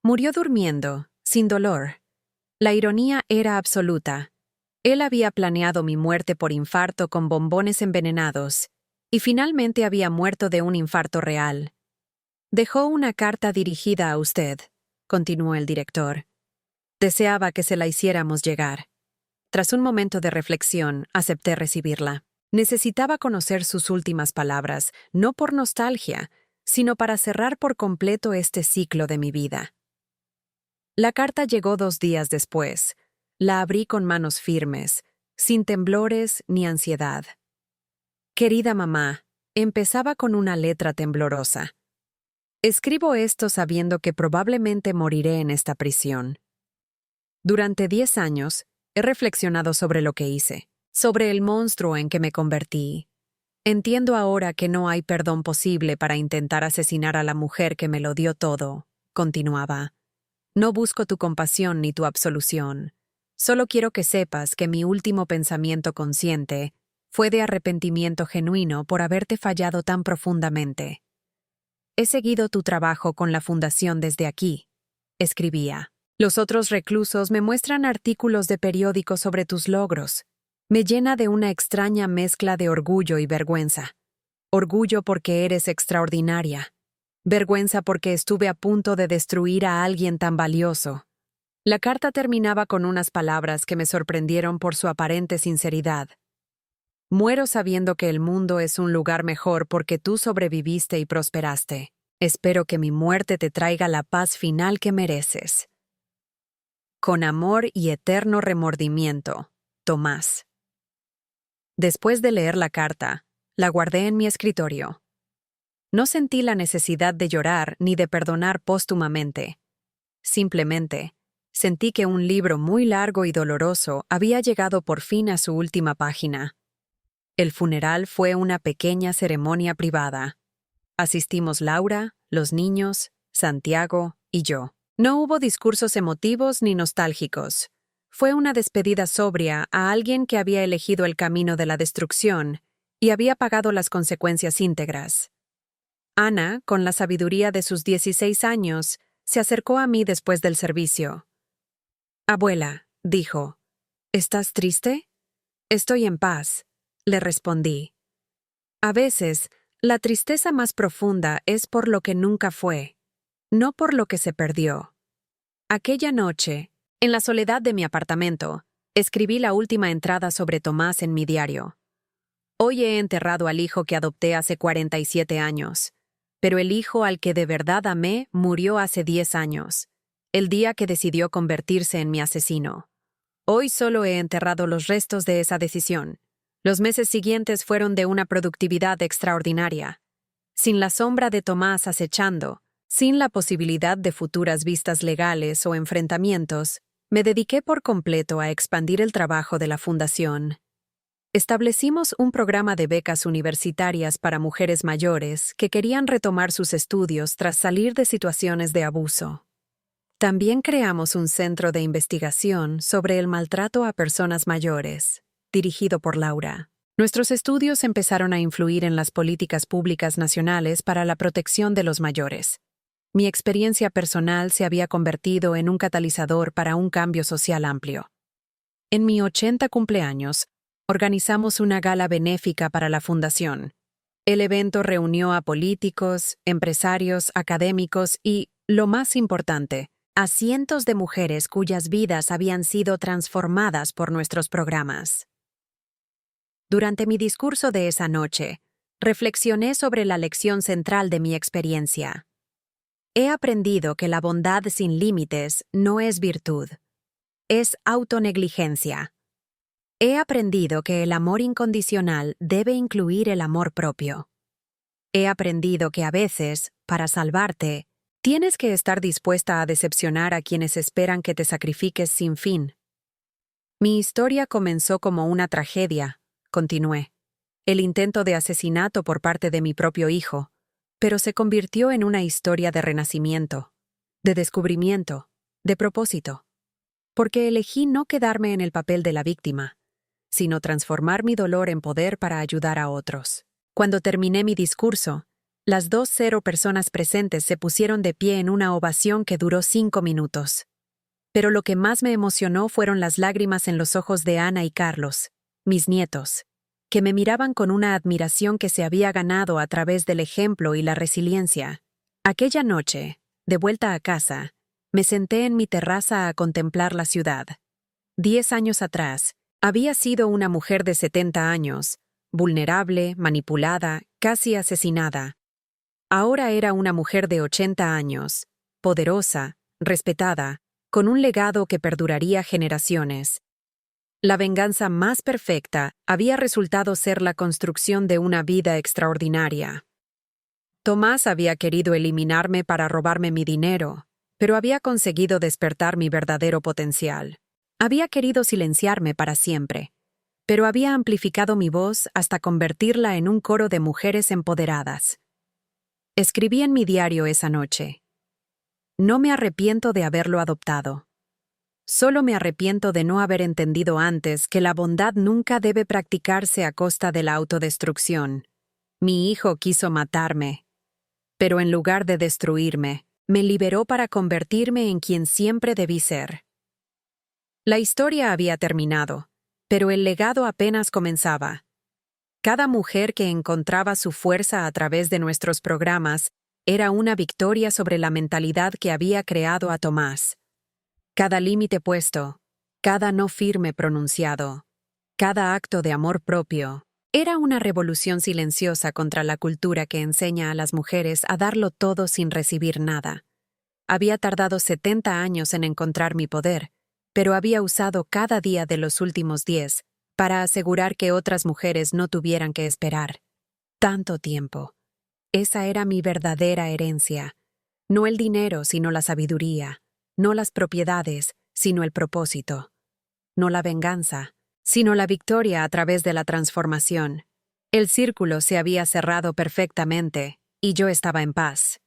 Murió durmiendo, sin dolor. La ironía era absoluta. Él había planeado mi muerte por infarto con bombones envenenados, y finalmente había muerto de un infarto real. Dejó una carta dirigida a usted», continuó el director. «Deseaba que se la hiciéramos llegar». Tras un momento de reflexión, acepté recibirla. Necesitaba conocer sus últimas palabras, no por nostalgia, sino para cerrar por completo este ciclo de mi vida. La carta llegó 2 días después. La abrí con manos firmes, sin temblores ni ansiedad. «Querida mamá», empezaba con una letra temblorosa. «Escribo esto sabiendo que probablemente moriré en esta prisión. Durante 10 años, he reflexionado sobre lo que hice, sobre el monstruo en que me convertí. Entiendo ahora que no hay perdón posible para intentar asesinar a la mujer que me lo dio todo», continuaba. «No busco tu compasión ni tu absolución. Solo quiero que sepas que mi último pensamiento consciente fue de arrepentimiento genuino por haberte fallado tan profundamente. He seguido tu trabajo con la fundación desde aquí», escribía. «Los otros reclusos me muestran artículos de periódico sobre tus logros. Me llena de una extraña mezcla de orgullo y vergüenza. Orgullo porque eres extraordinaria. Vergüenza porque estuve a punto de destruir a alguien tan valioso». La carta terminaba con unas palabras que me sorprendieron por su aparente sinceridad. «Muero sabiendo que el mundo es un lugar mejor porque tú sobreviviste y prosperaste. Espero que mi muerte te traiga la paz final que mereces. Con amor y eterno remordimiento, Tomás». Después de leer la carta, la guardé en mi escritorio. No sentí la necesidad de llorar ni de perdonar póstumamente. Simplemente, sentí que un libro muy largo y doloroso había llegado por fin a su última página. El funeral fue una pequeña ceremonia privada. Asistimos Laura, los niños, Santiago y yo. No hubo discursos emotivos ni nostálgicos. Fue una despedida sobria a alguien que había elegido el camino de la destrucción y había pagado las consecuencias íntegras. Ana, con la sabiduría de sus 16 años, se acercó a mí después del servicio. «Abuela», dijo, «¿estás triste?» «Estoy en paz», le respondí. A veces, la tristeza más profunda es por lo que nunca fue, no por lo que se perdió. Aquella noche, en la soledad de mi apartamento, escribí la última entrada sobre Tomás en mi diario. Hoy he enterrado al hijo que adopté hace 47 años, pero el hijo al que de verdad amé murió hace 10 años, el día que decidió convertirse en mi asesino. Hoy solo he enterrado los restos de esa decisión. Los meses siguientes fueron de una productividad extraordinaria. Sin la sombra de Tomás acechando, sin la posibilidad de futuras vistas legales o enfrentamientos, me dediqué por completo a expandir el trabajo de la Fundación. Establecimos un programa de becas universitarias para mujeres mayores que querían retomar sus estudios tras salir de situaciones de abuso. También creamos un centro de investigación sobre el maltrato a personas mayores, dirigido por Laura. Nuestros estudios empezaron a influir en las políticas públicas nacionales para la protección de los mayores. Mi experiencia personal se había convertido en un catalizador para un cambio social amplio. En mi 80 cumpleaños, organizamos una gala benéfica para la fundación. El evento reunió a políticos, empresarios, académicos y, lo más importante, a cientos de mujeres cuyas vidas habían sido transformadas por nuestros programas. Durante mi discurso de esa noche, reflexioné sobre la lección central de mi experiencia. He aprendido que la bondad sin límites no es virtud, es autonegligencia. He aprendido que el amor incondicional debe incluir el amor propio. He aprendido que a veces, para salvarte, tienes que estar dispuesta a decepcionar a quienes esperan que te sacrifiques sin fin. Mi historia comenzó como una tragedia, continué. El intento de asesinato por parte de mi propio hijo, pero se convirtió en una historia de renacimiento, de descubrimiento, de propósito. Porque elegí no quedarme en el papel de la víctima, sino transformar mi dolor en poder para ayudar a otros. Cuando terminé mi discurso, las 20 personas presentes se pusieron de pie en una ovación que duró 5 minutos. Pero lo que más me emocionó fueron las lágrimas en los ojos de Ana y Carlos, mis nietos, que me miraban con una admiración que se había ganado a través del ejemplo y la resiliencia. Aquella noche, de vuelta a casa, me senté en mi terraza a contemplar la ciudad. 10 años atrás, había sido una mujer de 70 años, vulnerable, manipulada, casi asesinada. Ahora era una mujer de 80 años, poderosa, respetada, con un legado que perduraría generaciones. La venganza más perfecta había resultado ser la construcción de una vida extraordinaria. Tomás había querido eliminarme para robarme mi dinero, pero había conseguido despertar mi verdadero potencial. Había querido silenciarme para siempre, pero había amplificado mi voz hasta convertirla en un coro de mujeres empoderadas. Escribí en mi diario esa noche: no me arrepiento de haberlo adoptado. Solo me arrepiento de no haber entendido antes que la bondad nunca debe practicarse a costa de la autodestrucción. Mi hijo quiso matarme, pero en lugar de destruirme, me liberó para convertirme en quien siempre debí ser. La historia había terminado, pero el legado apenas comenzaba. Cada mujer que encontraba su fuerza a través de nuestros programas era una victoria sobre la mentalidad que había creado a Tomás. Cada límite puesto, cada no firme pronunciado, cada acto de amor propio, era una revolución silenciosa contra la cultura que enseña a las mujeres a darlo todo sin recibir nada. Había tardado 70 años en encontrar mi poder, pero había usado cada día de los últimos 10 para asegurar que otras mujeres no tuvieran que esperar tanto tiempo. Esa era mi verdadera herencia. No el dinero, sino la sabiduría. No las propiedades, sino el propósito. No la venganza, sino la victoria a través de la transformación. El círculo se había cerrado perfectamente, y yo estaba en paz.